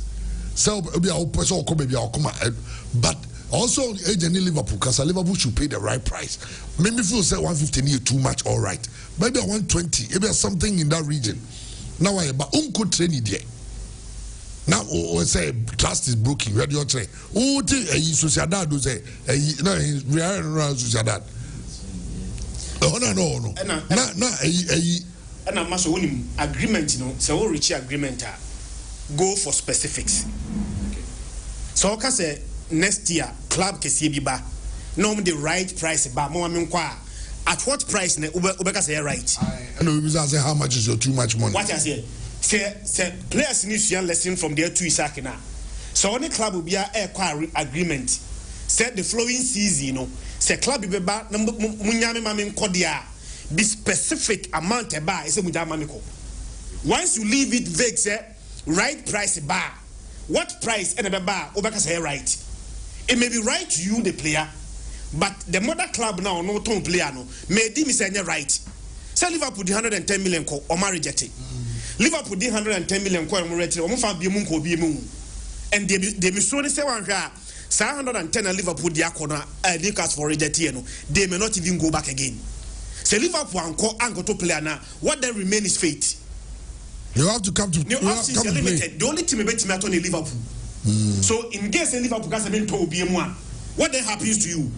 So be our person come but also agent in Liverpool because Liverpool should pay the right price. Maybe if you say 150 near too much, all right. Maybe 120, maybe something in that region. Now I but could train it there. Now we say trust is broken. Where do you say? Who think Sociedad do say? No, Real Sociedad. Oh no. And I'm also winning agreement. You know, so we reach agreement. Go for specifics. Okay. So I can say next year club can see biba. No, the right price. But more at what price? Ne Ubeka say right. I know you say how much is your too much money. What I say? Say players need to lesson from their two isakina. So only club will be a agreement. Say the following season, you know, say club be ba munyame mame kodia. Be specific amount a bar. Say munyame ko. Once you leave it vague, say right price bar. What price and a bar? Ubeka say right. It may be right to you, the player, but the mother club now no ton player no. May dim say right. Say Liverpool the 110 million ko or reject. Liverpool did 110 million coin already. And they missouri say one here. 110 and Liverpool diakona Newcastle for rejecting. They may not even go back again. Say Liverpool and go to player now. What then remain is fate. You have to come to new options are limited. The only team bet me at only Liverpool. So in case Liverpool has been told BM1, what then happens to you?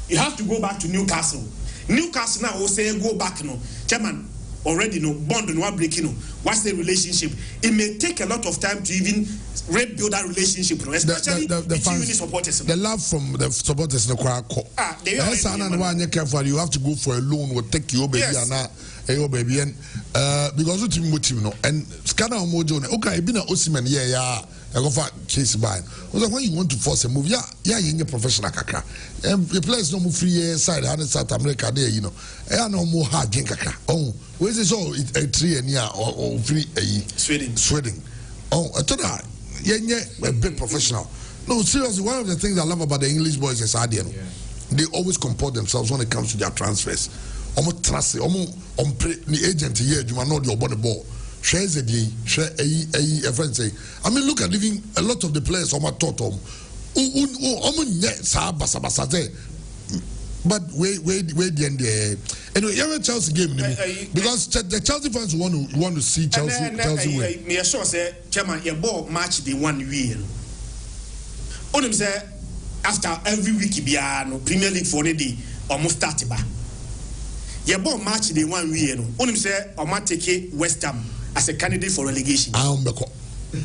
You have to go back to Newcastle. Newcastle now will say go back no. Chairman. Already no bond no breaking no. What's the relationship? It may take a lot of time to even rebuild that relationship, especially the fans, the supporters. The love from the supporters no quite. You have to go for a loan. Will take you baby and baby and because the team no and scanner mojo. Okay, been a Osimhen yeah. I go for chase by. When you want to force a move, yeah, you're professional kaka. The players no move free side and South America there, you know. No more hard game kaka. Oh, where's this all a 3 and yeah or free Sweden. Oh, I thought that yeah, a bit professional. No, seriously, one of the things I love about the English boys is they always comport themselves when it comes to their transfers. Almost trust the agent here, you might not your body ball. Shares a day, share a friend say. I mean, look at even a lot of the players on my totem. But wait the end there. Anyway, you have a Chelsea game because the Chelsea fans want to see Chelsea win. Me sure say, Chairman, your ball match the 1 year. On him say after every week no Premier League for the day almost start ba. Your ball match the 1 year no. On him say o ma take West Ham as a candidate for relegation.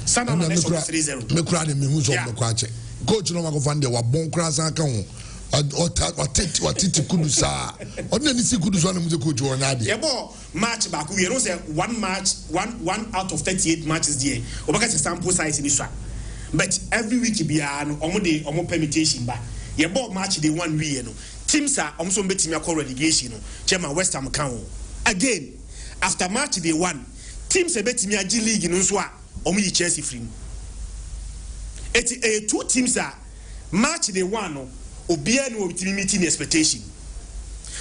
Sana na next 3-0. Me kura de me hu so mbeko ache. Coach no mako fan de wa bon kura san kan ho. Watiti kudu sa. Odna ni si kudu so na mu coach wo nya de. Yeah, ball match back we know say one out of 38 matches there. Obaka say sample size ni so. But every week bia no omo permutation ba. Yeah, ball match the 1 week no. Teams are omo so betimi akọ relegation no. Chairman West Ham kan ho. Again, after match day 1, teams a betimi agi league no so a omo yi Chelsea free. It two teams are match day 1 no. Obia no betimi meeting expectation.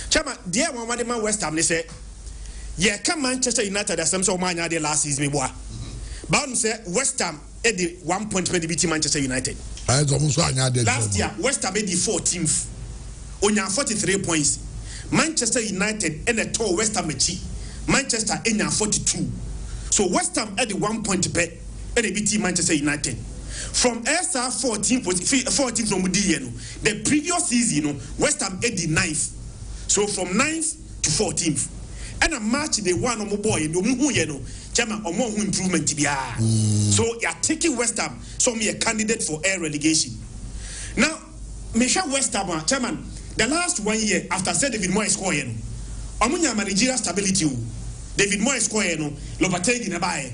Chairman, dear one man West Ham they say, yeah, come Manchester United as some so many the last season me boy. But say West Ham at the 1 point beat Manchester United. Last year West Ham at the 14th. Onya 43 points. Manchester United and a tour West Ham echi. Manchester enya 42. So West Ham at the 1 point bet and they beat Manchester United. From SR 14 from the the previous season, West Ham at the 9th. So from 9th to 14th. And a match they won on boy, no Chairman or more improvement. So you're taking West Ham, so me a candidate for air relegation. Now, Michelle West Ham, Chairman, the last 1 year after said David Moyes scoring, Amunya managerial stability. David Moyes scoring, Lopategi Nabaye.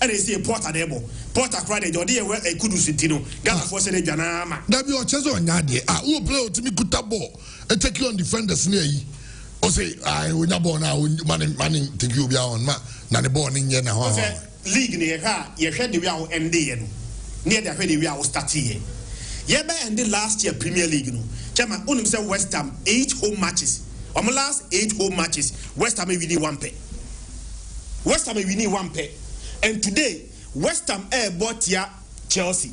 And they say Porter Debo. Porter cried a Jordi where a kudu sitino. Ghana for said Janama. That be your Chezo and Nadia. Who play to me good tabo and take you on defenders near ye. Or say, I will not born now, money take you beyond ma. None born in Yena. League near her, you had the real end near the ready we are starting. Yeba ended last year Premier League. No, Chairman, on himself West Ham 8 home matches. On the last 8 home matches, West Ham we need 1 pay. West Ham we need 1 pay. And today, West Ham bought ya Chelsea.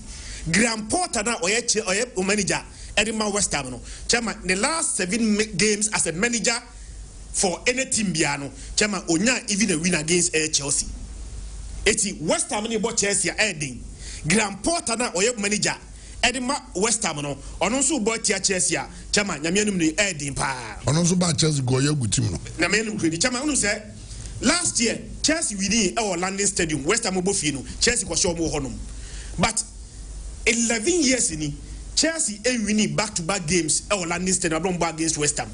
Graham Porter now or manager Edinburgh West Ham. No, Chairman, the last 7 games as a manager for any team biano, Chairman Onya even a win against Chelsea. Eti West Ham ni bo Chelsea ending. Graham Potter na oye manager. Edema West Ham no. Ono so bo tia Chelsea a. Chama nyamenum ni ending pa. Ono so ba Chelsea go ye gutim no. Nyamenum kredi. Chama unu say last year Chelsea winning our London Stadium. West Ham bo fie no. Chelsea ko show mo honom. But 11 years ni Chelsea winning back-to-back games our London Stadium against West Ham.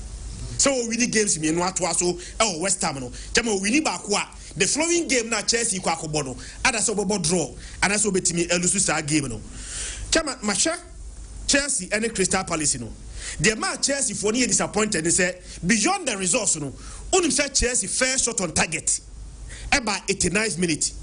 So we winning games me no ato aso West Ham no. Chama winning back wa the following game na Chelsea kwa akobo no. Ada so bobo draw and so betimi elusu sa game no. Chama masha Chelsea and Crystal Palace no. The man Chelsea for near disappointed and say beyond the results no. Unim say Chelsea fair shot on target. About 89 minutes.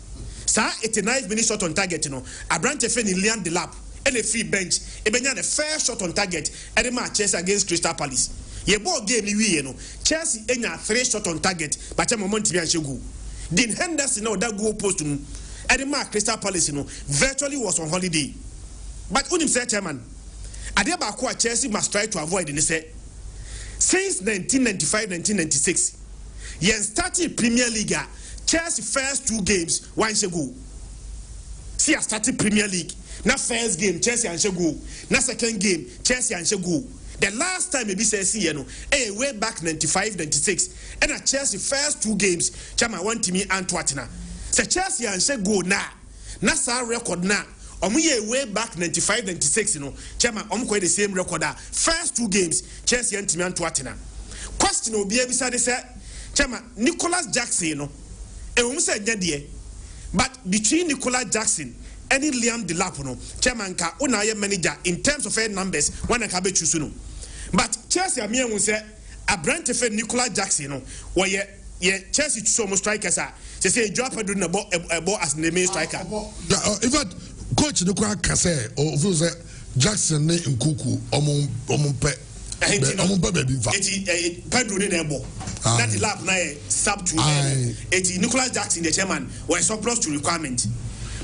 Sa 89 minutes shot on target no. Abrante Feni Liam Delap and a free bench. Ebenya the fair shot on target and the match Chelsea against Crystal Palace. Ye ball game ni we no. Chelsea enya 3 shot on target but a moment to be go. Dean Henderson no that goal post no. And the match Crystal Palace no virtually was on holiday. But unim say chairman Adeba kwa Chelsea must try to avoid in the say since 1995-1996 yen started Premier League Chelsea first 2 games one go. See I started Premier League. Na first game Chelsea and go. Na second game Chelsea and go. The last time maybe say see you know way back 95-96 and at Chelsea first 2 games chama want me Antwerp. Say Chelsea and go na sa record na omuye way back 95-96 you know chama omko the same record first 2 games Chelsea and me Antwerp. Question obi ebisa say chama Nicholas Jackson you know but between Nicola Jackson and Liam Delap no chairman ka unaye manager in terms of numbers when I can be choose no but Chelsea amia won say Abrante fe Nicola Jackson no ye Chelsea so mo strikers a say drop do na ball as the main striker in fact coach no kwa ka say o feel say Jackson ne nkuku omumpe Pedro ne ebo that the lap na sub to Nicolas Jackson the chairman was surplus to requirement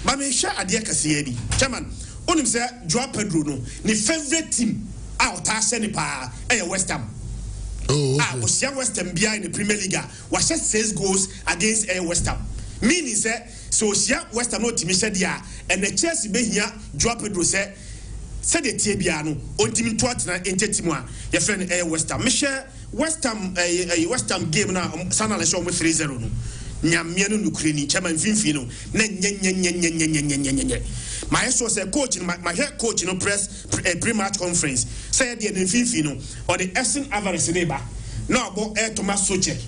but me share adie kase bi chairman onim say Joao Pedro no ni favorite team out asene pa West Ham was young West Ham bia in the Premier League was 6 goals against West Ham meaning say so West Ham no team share dia and the Chelsea be here Joao Pedro say said the Tibia no on team to entertainment your friend West Ham. Michelle West Ham West Ham game na Sana show me 3-0 no. Nyamia no Ukraine chairman Finfi no. My so say coach my head coach no press pre-match conference said the Finfi no or the Essen Alvarez neighbor. No about Thomas Soche.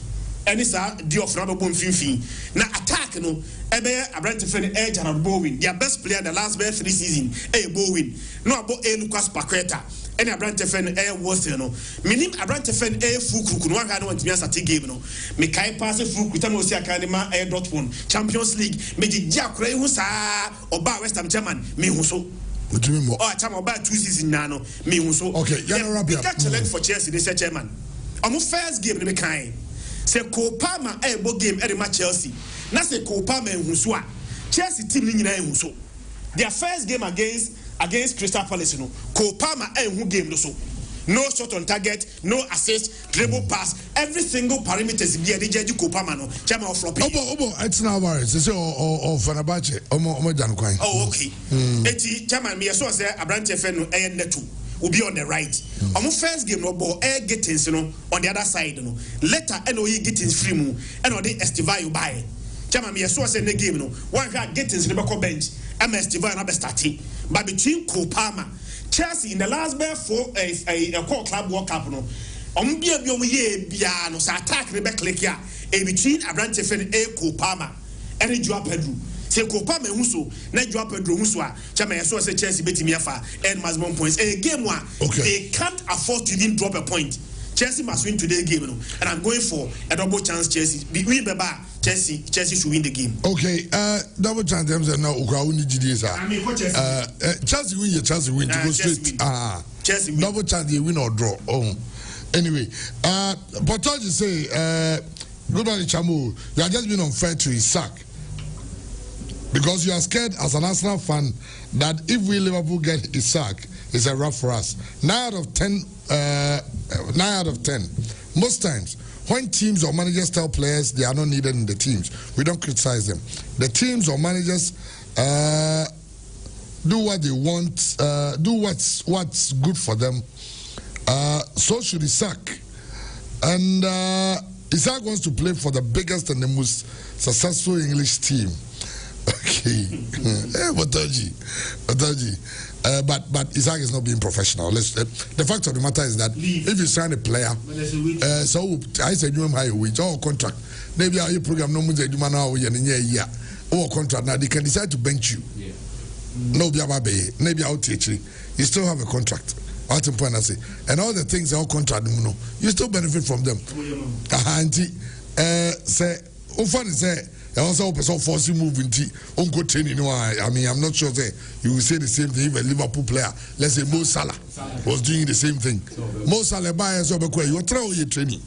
Any sa di of rubber bone Finfi. Na attack no ebe Abrante Feni Gerald Bowen their best player the last 3 seasons Bowen no about Lucas Paqueta any Abrante Feni Wilson no minim Abrante Feni Fuku no one had want to be game no me kai pass Fuku tamo si akadema Dortmund Champions League me di akura hu sa oba West Ham chairman me hu so chama oba 2 seasons na no me hu so okay challenge for Chelsea this chairman omo first game me kai say Kopama game e match Chelsea na say Kopama enhuso a Chelsea team ni nyina enhuso their first game against Crystal Palace no Kopama enhu game no so no shot on target no assist dribble pass every single parameters be dey judge Kopama no chama of flop obo it's now virus say o Fenerbahce omo jan kwan okay eti chama me so say Abrante Fe no netu will be on the right. On my first game, no ball air gettings, on the other side, no. Later, NOE gettings free move, and on the Estiva you buy. Chama me so say the game, no. One guy gettings in the back bench, and Estiva and starting. But between Kopama, Chelsea in the last bear for a core club World Cup, no. Biano, so attack the back like ya. Between Abrante Fen Kopama and Joao Pedro. Say Kopama Huso, na Joao Pedro Huso, chama so say Chelsea betimi afa and maximum points. A game one, they can't afford to even drop a point. Chelsea must win today's game, and I'm going for a double chance. Chelsea, win Baba. Chelsea should win the game. Okay, double chance. Them say now Ukraine GDS. Chelsea win. Chelsea win to go straight. Chelsea win. Double chance they win or draw. Oh, anyway, but I just say, Goodbye Chamu, you are just being unfair to his sack. Because you are scared as an Arsenal fan that if we Liverpool get his sack, it's a wrap for us. 9 out of 10, most times, when teams or managers tell players they are not needed in the teams, we don't criticize them. The teams or managers do what they want, do what's good for them. So should Isaac. And Isaac wants to play for the biggest and the most successful English team. Okay. Wataji. But Isaac is not being professional. The fact of the matter is that if you sign a player, so I said you have a or contract. Maybe your program no more than year or contract. Now they can decide to bench you. No, maybe I'll teach you. You still have a contract. And all the things are all contract, you still benefit from them. Say, also force you move into Uncle Training. I mean, I'm not sure that you will say the same thing if a Liverpool player, let's say Mo Salah, was doing the same thing. Mo Salah buys over you throw your training.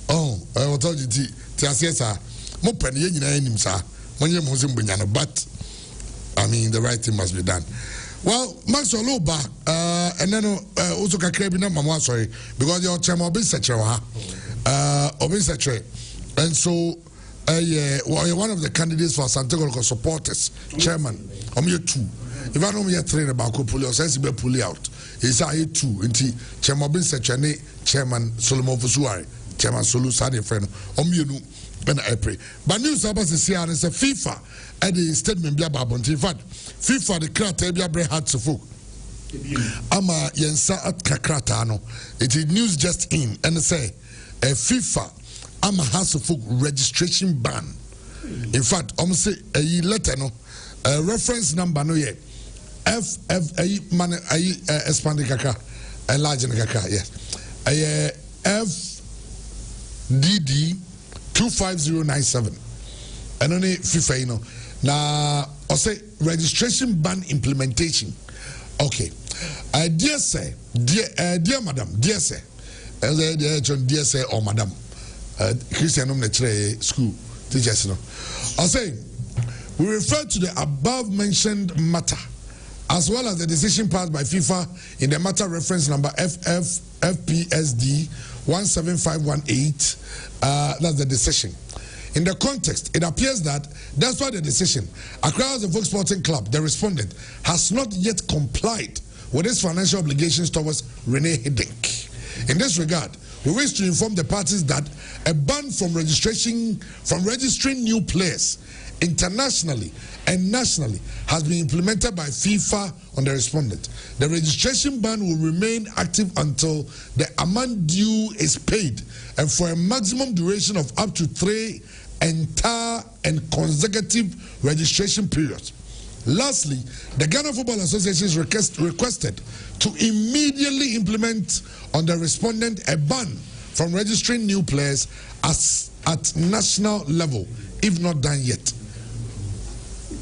Oh, I will tell you, Tiasiasa, Mopen, Yenimsa, when you're Muslim Bunyano, but I mean, the right thing must be done. Well, Max Oloba, and then also Kakrabina Mama, sorry, because your chairman of Bisacha, and so. One of the candidates for Santiago supporters, chairman. I'm here too. If I don't hear train about Kupuli or sensible pulley out, he's here too. Inti chairman bin Sechane, chairman Solomon Fusuari, chairman Solusani friend. When I pray. But news about the CR is a FIFA at the statement be about. In fact, FIFA the Kratabia Bre had to folk. Ama Yensa at Kakratano. It is news just in and say a FIFA. I'm a house of folk registration ban. In fact, I'm say a letter no reference number no yet. Expanding kaka, enlarging kaka, yes. FDD 25097. And only FIFA, you know. Now, I say registration ban implementation. Okay. Dear sir, dear madam, dear sir, dear sir or madam. Christian school teachers. I say we refer to the above mentioned matter as well as the decision passed by FIFA in the matter reference number FPSD 17518. That's the decision. In the context, it appears that despite the decision, Accra the Folk Sporting Club, the respondent, has not yet complied with its financial obligations towards Rene Hiddink. In this regard, we wish to inform the parties that a ban from registering new players internationally and nationally has been implemented by FIFA on the respondent. The registration ban will remain active until the amount due is paid and for a maximum duration of up to 3 entire and consecutive registration periods. Lastly, the Ghana Football Association requested to immediately implement on the respondent a ban from registering new players at national level, if not done yet.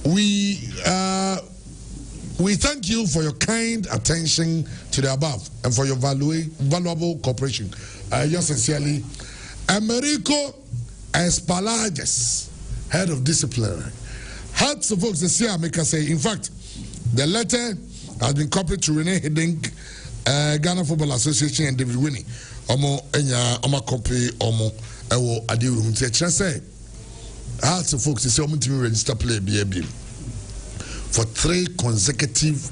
We thank you for your kind attention to the above and for your valuable cooperation. Yours sincerely, Americo Espalages, head of disciplinary. Hearts of folks, the CR say, in fact, the letter has been copied to Rene Hiddink, Ghana Football Association, and David Winnie. Omo copy omo ewo adiwu nti say hearts of folks say omo to register play BAB for 3 consecutive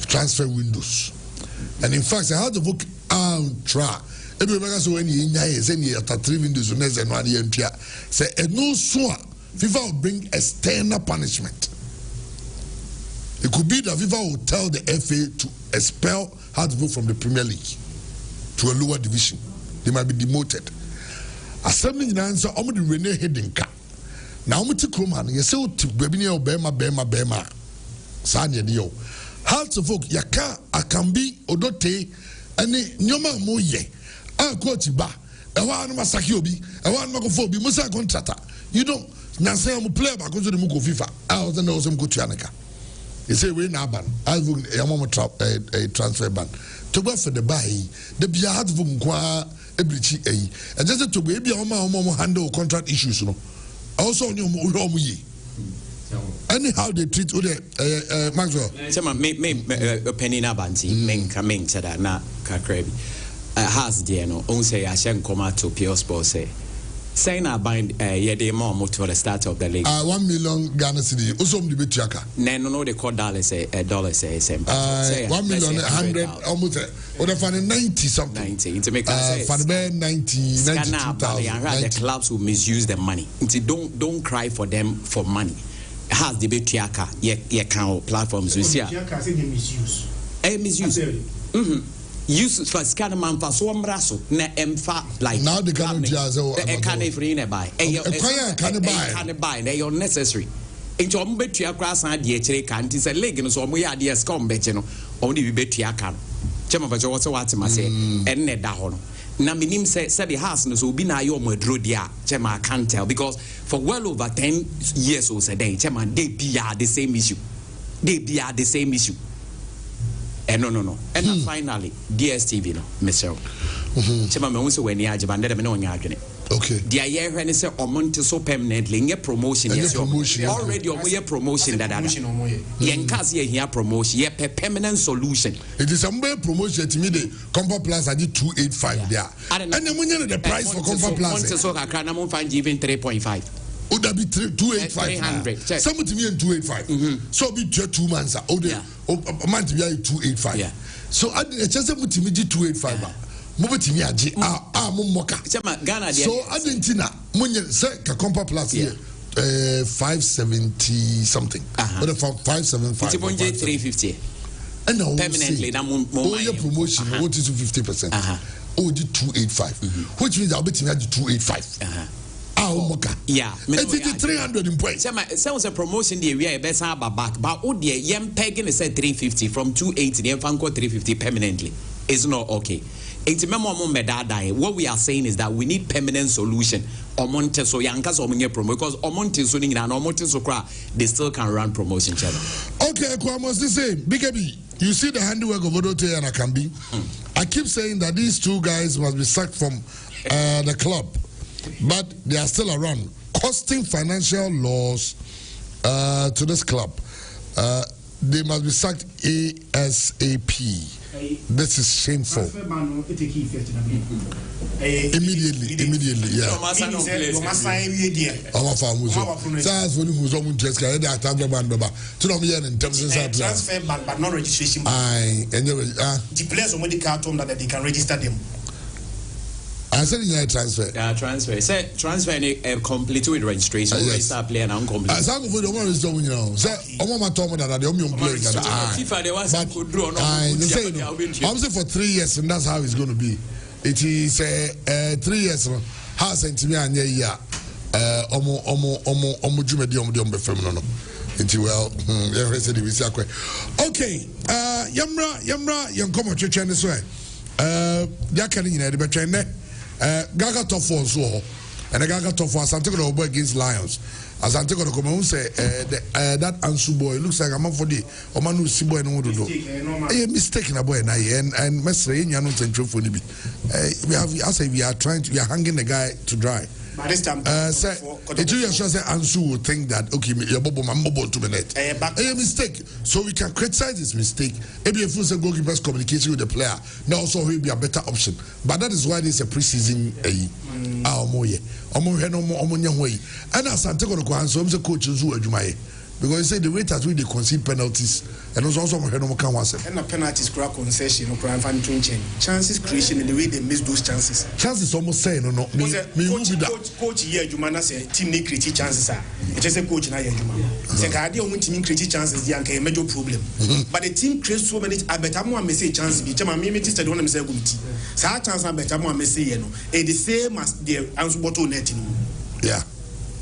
transfer windows. And in fact, I had to book try. Every so when you say you 3 windows next and one year say no so FIFA will bring external punishment. It could be that FIFA will tell the FA to expel Hartlepool from the Premier League to a lower division. They might be demoted. Assembly in answer, I'm going to Rene Hiddink. Now, I'm going to come on. You say, to Babini or Bema. Sanya Dio. Hartlepool, Yaka, Akambi, Odote, and Nyoma Moye. I quote you back. I want Masakiobi, I want Makofobi, Musa Contrata. You don't. Now say I'm a player back to the Muko FIFA. I was the some good Yanaka. You say we're now ban. I will a transfer ban. To go for the buy, the be hard for Mqua Ebrichi A. And just to be a handle contract issues. Also, anyhow they treat Maxwell. Some penny nabanti, men coming to that, not Kakrabi. has dear no on say I shan't come out to pure sports say saying I bind the more to the start of the league 1 million Ghana cedi also the betiaka no they call dollars say $1 say 1 million 100 almost or the 90 something 90 to make us say 90 the clubs will misuse the money don't cry for them for money has the betiaka ye can platforms we see misuse use for scan man for so mraso na emfa like now the can can free na buy can buy na your necessary into om betua kra san de kire kan ti say league no so om ya de scum beche no om de betua kan chema fa what what ma say en ne da ho no na minim say the house no so obi na ayo mo adro dia chema can't tell because for well over 10 years or so then chema they be the same issue no. And finally, DSTV no, Mr. Chema me won say when ya jaba ndede me no nya adwene. Okay. Dia ye hwe ne say omonte so permanently nye promotion yes already omo promotion dada. Ye nkas ye hia promotion ye permanent solution. It is some promotion to me the Comfort Plus at 285 there. And then when you the price for Comfort Plus. Omonte so kakra na mo find even 3.5. Would that be 285? Some to me in 285. So be 2 months. Oh, a month be 285. Yeah. So I just put to me 285. Move to me aji moka. So Argentina when you say Compa Plus here 570 something. But from 575 350. And now permanently your promotion what is 50%. Oh, 285. Which means I'll be to me 285. Yeah, it's 300 in point. Sounds a promotion the area best have back, but oh dear, yam pegging is at 350 from 280, the Fanco 350 permanently. It's not okay. What we are saying is that we need permanent solution. Omonte so yankas omunye promo because Omonte so ning and Omonte so cra they still can run promotion channel. Okay, Kwamos the same. BKB, you see the handiwork of Odote and Akambi. I keep saying that these two guys must be sacked from the club. But they are still around, costing financial loss to this club. They must be sacked ASAP. This is shameful. Immediately, yeah. Transfer but not registration. The players already can't tell them that they can register them. I said you transfer. Yeah, transfer. Say transfer complete with registration. Register player and uncomplete. As I go for the one is doing now. Say, Oma told me that the only player that FIFA they want to draw. I'm saying for 3 years and that's how it's going to be. It is 3 years. How sent me and yeah. Omo jumedi be feminine. Until well, okay. Yamra, young come to China this way. Yakani in the China. Gaga top four so and a Gaga top four Santiago to against Lions. As Santiago to come say that Ansu boy looks like a man for the Omanu Sibo and Odo. A mistake in a boy and Mestre in Yano Central for the we are trying to we are hanging the guy to dry. By this time, it will say Ansu will think that okay, your bobo to minute. A mistake, so we can criticize this mistake. Maybe if you goalkeeper's communication with the player, now also will be a better option. But that is why this is a preseason. And as Santiago to Kwan, so I'm the coach who are because he said the way that we they concede penalties and also and the penalties crack concession or crime fan chances creation in the way they miss those chances. Chances almost say no coach here Jumana say team need create chances are it is a coach na here Jumana. Say Guardian want team create chances the anka major problem. But the team creates so many I better more me say chances be chama me say one me say gumti. Sa chance I better more me say no e the same as the answer bottle net. Yeah.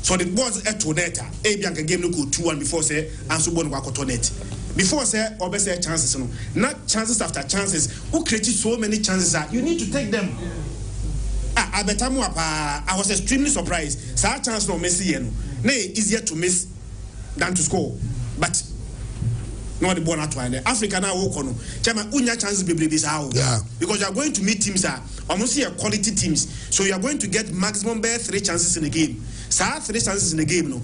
So the was a toneta, a Bianca game no go 2-1 before say Ansu Bon Wakotonet. Before say or say chances, no, not chances after chances. Who created so many chances that you need to take them. I was extremely surprised. So chance no Messi nay easier to miss than to score. But no the born at one. Africa now walk on. Chama unya chances be how. Yeah. Because you are going to meet teams that almost here quality teams. So you are going to get maximum 3 chances in the game. So 3 chances in the game, no.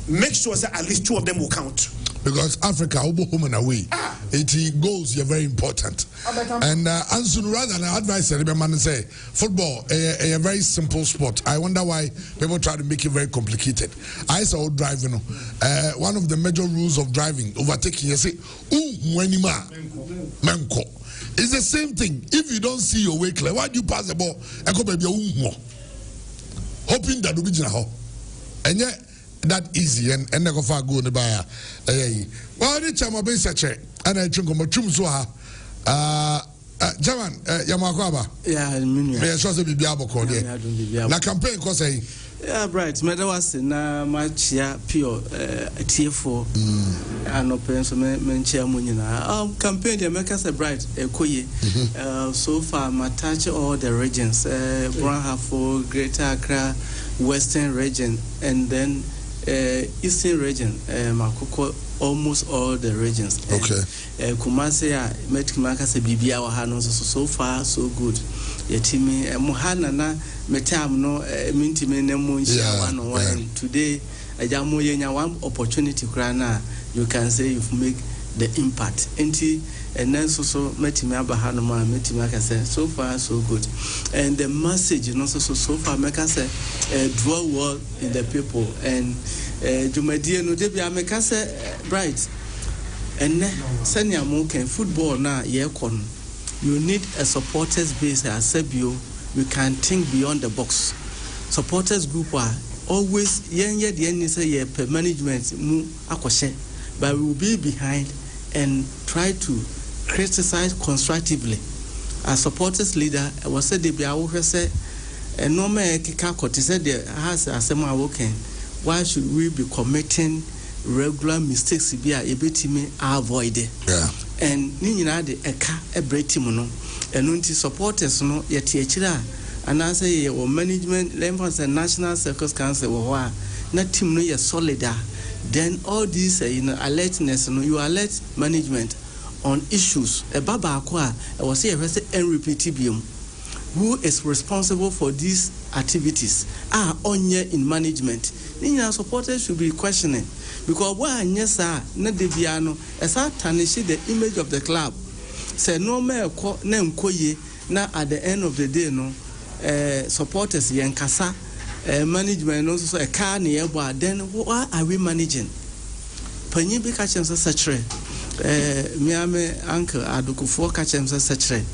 Make sure that at least 2 of them will count. because Africa obo home and away. 80 goals are very important. And Ansun rather than advice man say football a very simple sport. I wonder why people try to make it very complicated. I saw driving. One of the major rules of driving, overtaking, you say, menko. It's the same thing. If you don't see your way clear, why do you pass the ball? Hoping that will be now. And yet that easy and never far go in the buyer. Well, the chama be such a and I think about Chumswa. Jaman, Yamakwaba. Yeah, me a short of Biabo called it. La campaign, cause yeah, bright. Mother was na much ya pure TF4 and open so menchia munina. Campaign the Americans a bright koye. So far, my touch all the regions. Brahafo, Greater Accra, Western region, and then Eastern region. Makoko almost all the regions. Okay. Kumase met Makasa Bibia Wahano. So far, so good. Yetimi Mohana na metam no mintime nemu one on one today ajamu yenya one opportunity krana you can say you've make the impact enti and then so metime abahano ma metime aka say so far so good and the message you know so far make us draw well in the people and jumadie no dey bia make us bright and senior mo can football na ye kon you need a supporters base as Sebio. We can think beyond the box. Supporters group are always the say per management mu akoshe, but we will be behind and try to criticize constructively. As supporters leader, I was said they be our say and no man kika said there has a semi working. Why should we be committing regular mistakes be able to avoid it? Yeah. And Nina de Eka a bretimuno, and unti supporters no yet chira, and I say or management levels and National Circus Council or not team no ye solida. Then all these alertness no you alert management on issues. A baba aqua was here and repetibium. Who is responsible for these activities are on in management. Nina supporters should be questioning. Because why yes na debiano esa tarnish the image of the club. Say no me ko na nkoye na at the end of the day no supporters yankasa management no so a car na yebo then why are we managing? Panyi bi ka chem sechere miame uncle adukufo ka chem sechere.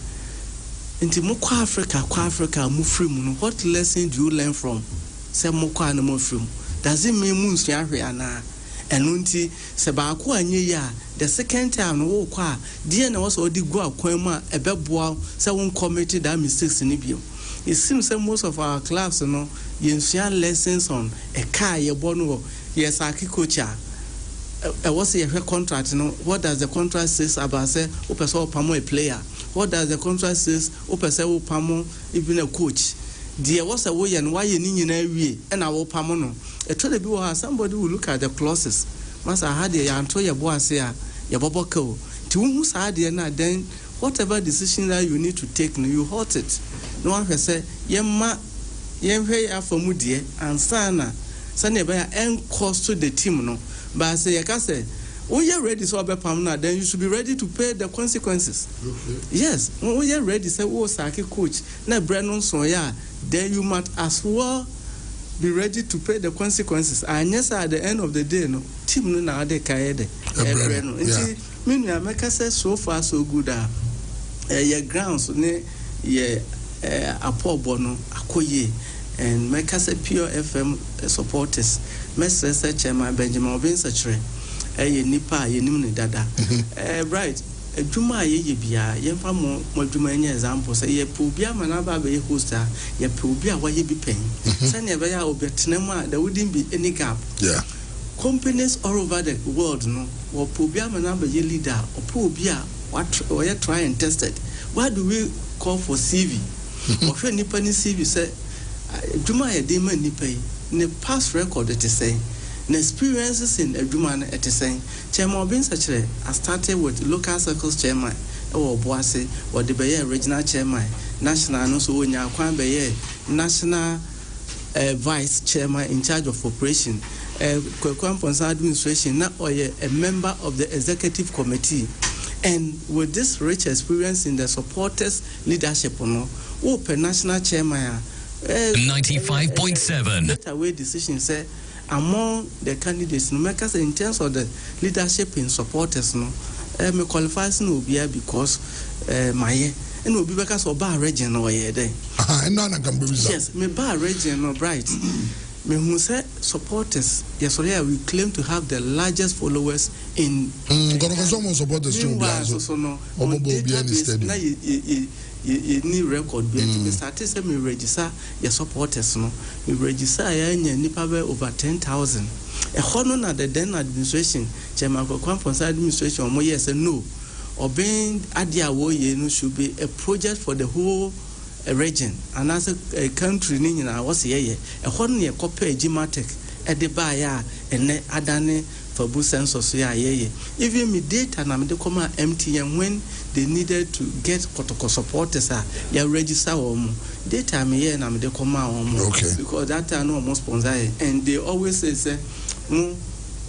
Nti mo kwa Africa mo free mu no what lesson do you learn from? Say mo kwa na mo free. Does it mean mo nsu ahwe ana? Enunti se baako anye ya the second time no wo kwa die na was odi go akwan mu a ebeboa se won committed that mistakes ni bio. It seems that most of our clubs no yensua lessons on a car ye bono yes aki coach was a contract no what does the contract says about say o person pamo a player what does the contract says o person o pamo even a coach there was a way and why you ni nyina wie and our pamo no it try to be somebody will look at the clauses once I had ya anto ye bo ase a ye boboko ti hu sa de na then whatever decision that you need to take no you halt it no one say ye ma ye hwe afamu de ansana sane be en cost to the team no but say you can say when you're ready so obepam na then you should be ready to pay the consequences. Okay. Yes, when you're ready say oh saki coach na Brennan so ya then you must as well be ready to pay the consequences. And yes, at the end of the day, no team no na de kaede. Brennan. Me nua make say so far so good your grounds ne ye apobo no akoye and make say pure FM supporters. Message chairman Benjamin Obinsachere nipa yenim ne dada right adwuma ye bia ye fa mo adwuma nya example say ye pe obi amana ba be host ye pe obi a waye bi pen say ne be ya obetena mu a there wouldn't be any gap. Yeah, companies all over the world no wo pe obi amana ba ye leader o pe obi a what we try and tested. Why do we call for CV or hwe nipa ni CV say adwuma ye dey man nipa yi ne past record it is saying the experiences in Edumana it is saying Chairman Obinsachere I started with local circles chairman or Boase or the Bayer regional chairman national no so nya kwan Bayer national vice chairman in charge of operation Kwekwamponsah administration now or a member of the executive committee. And with this rich experience in the supporters leadership, open national chairman 95.7 away decision say among the candidates, no makers in terms of the leadership in supporters, no me qualifies no be because my and will be because of bar region or ye day. Yes, me bar region or bright. Me who say supporters, yes, we claim to have the largest followers in supporters too. So no, any record be to start say me register your supporters no. Me register ya nipa be over 10,000. A hono na the then administration, Chairman Kwekwamponsah administration omo yes no. Obeying adia wo ye no should be a project for the whole region and as a country ni nyina was ye a hono ye copy Gimatic e de ba ya ene adane fabu census ya ye even me data na me de come MTN when they needed to get protocol supporters ya register data me here na me de come because that time no almost sponsor and they always say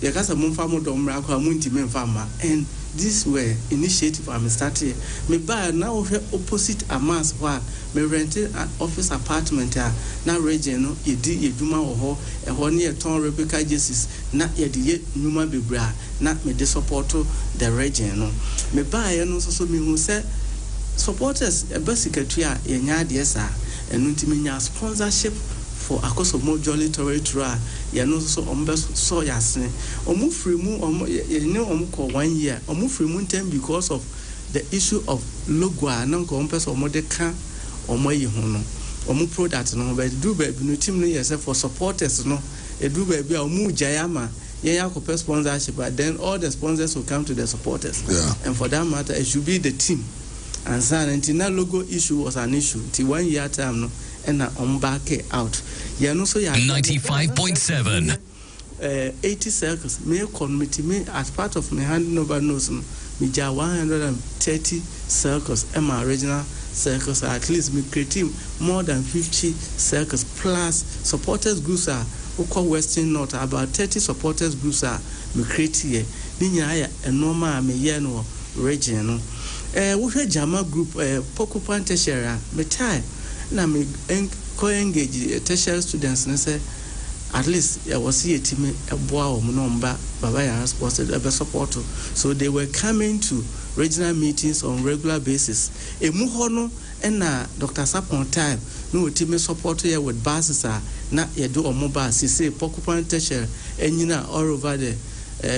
ya kasa mo fa mo dom ra kwa mo ntime mfa ma and this were initiative I'm starting me buy now opposite Amas where me rented an office apartment na region no yedi eduma wo ho e ho ne e ton replica Jesus na yedi nyuma bebra na me de support the region no me buy no so me hu say supporters e basically a yenya de sa enu ntimi nya sponsorship for akoso mo jolly territory ya no so ombe so yasne omu free mu ye ne omu ko 1 year omu free mu ntem because of the issue of logo na ko ompe so omode ka omoyi hu no omu product no be do ba bi no team no yes for supporters no e do ba bi a omu jayama ye yakopɛ sponsorship but then all the sponsors will come to the supporters and for that matter it should be the team and so until that logo issue was an issue till 1 year time no and on back out. Yeah, no, so yeah, 95.7 80 circles. Me committee me as part of my handing over notes. Me 130 circles. And my original circles at least me creating more than 50 circles plus supporters groups are call Western North about 30 supporters groups are me create here. Ninya a normal me yeno region. We have Jama group Pokupan Teshera me time. Na me engage tertiary students and say at least I was here to me a boy number baba ya supported a support so they were coming to regional meetings on regular basis e muhono and Dr. Sapon time no team support here with buses na ye do omoba say Pokupan tertiary and all over the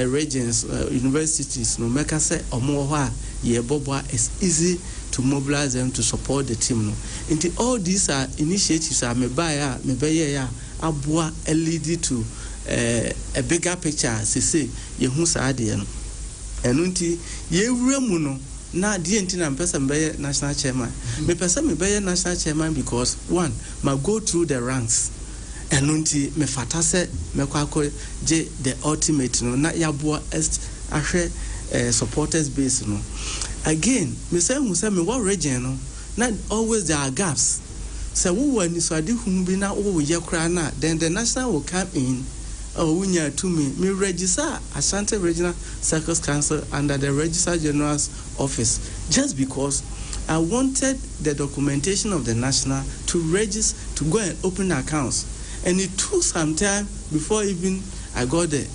regions universities no make say omo ho ye bobo is easy to mobilize them to support the team no. Into all these are initiatives are me buy me ya abua lead to a bigger picture say ye hu sa ade no. Enu nti ye wura mu no na die nti na mpesa me national chairman. Me pesa me be national chairman because one ma go through the ranks. Enu nti me fata se me kwa je the ultimate no na yabua ahwe supporters base no. Again, me say me what region no, not always there are gaps. So we were ni so ade hu bi na wo ye kra na then the national will come in wunya to me register Ashanti Regional Circus Council under the Registrar General's office just because I wanted the documentation of the national to register to go and open accounts and it took some time before even I got the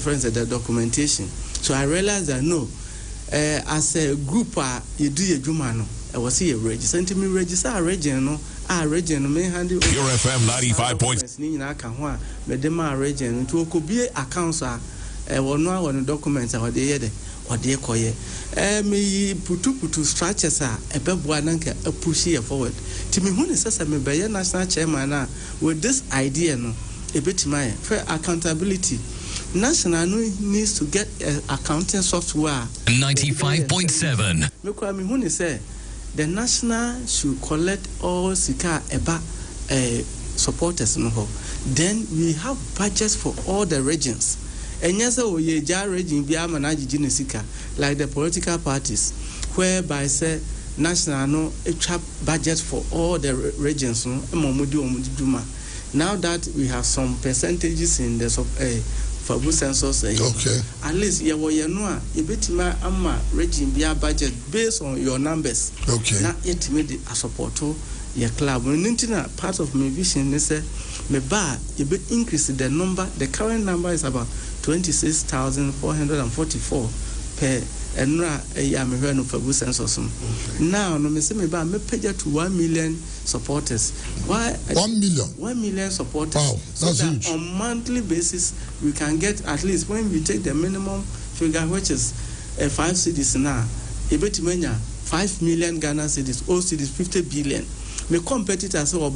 friends at the documentation. So I realized that no as a group you do your juma no I was here register and me register a region no region me handle Pure FM 95.7 ni nyina ka ho a me dem a region to okobie accounts wono awon documents a de ye de ode koye me putu structures ebeboa na nka push here forward ti me hu ne sesa me be national chairman with this idea no ebetima for accountability. National needs to get accounting software. 95.7. Me who say the national should collect all sika eba supporters no ho. Then we have budgets for all the regions. And yes, we ja region bi amanaji sika like the political parties whereby say national no a trap budget for all the regions no emomudi omuduma. Now that we have some percentages in the Fabu census, okay, at least you know you betima ama regime be budget based on your numbers. Okay. Now yet made a support to your club. Part of my vision is me bar you be increase the number. The current number is about 26,444 per enra me no Fabu census. Now no me say me bar me pay to 1 million supporters. Why 1 million? 1 million supporters. Wow, that's so that huge. On monthly basis, we can get at least when we take the minimum figure, which is 5 cedis now, a bit many 5 million Ghana cedis, all cedis 50 billion. My competitors or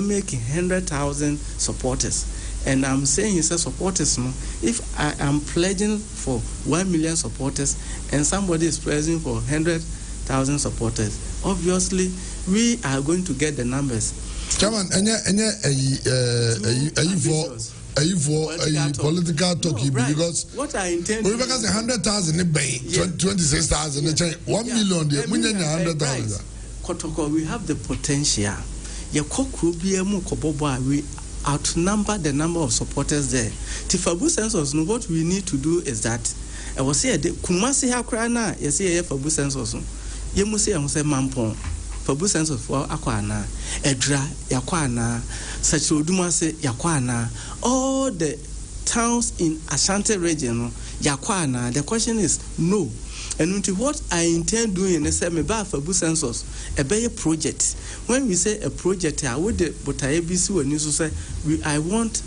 making 100,000 supporters. And I'm saying it's a supporters. No, if I am pledging for 1 million supporters and somebody is pledging for 100,000 supporters, obviously we are going to get the numbers. Chairman, political talk because what I intend we because 100,000 in Bay, 26,000 1 million, 100,000. Kotoko, we have the potential. We outnumber the number of supporters there. Tifabu census, what we need to do is that I was here, Kumasi Hakrana, yes, here Fabu census. You must say, I'm saying, Mampon. Fabu census for Aquana, Edra, Yakwana, Sachudumase, Yakwana, all the towns in Ashanti region, Yakwana. The question is no. And until what I intend doing is say me ba Fabu census, a better project. When we say a project, I would but I say I want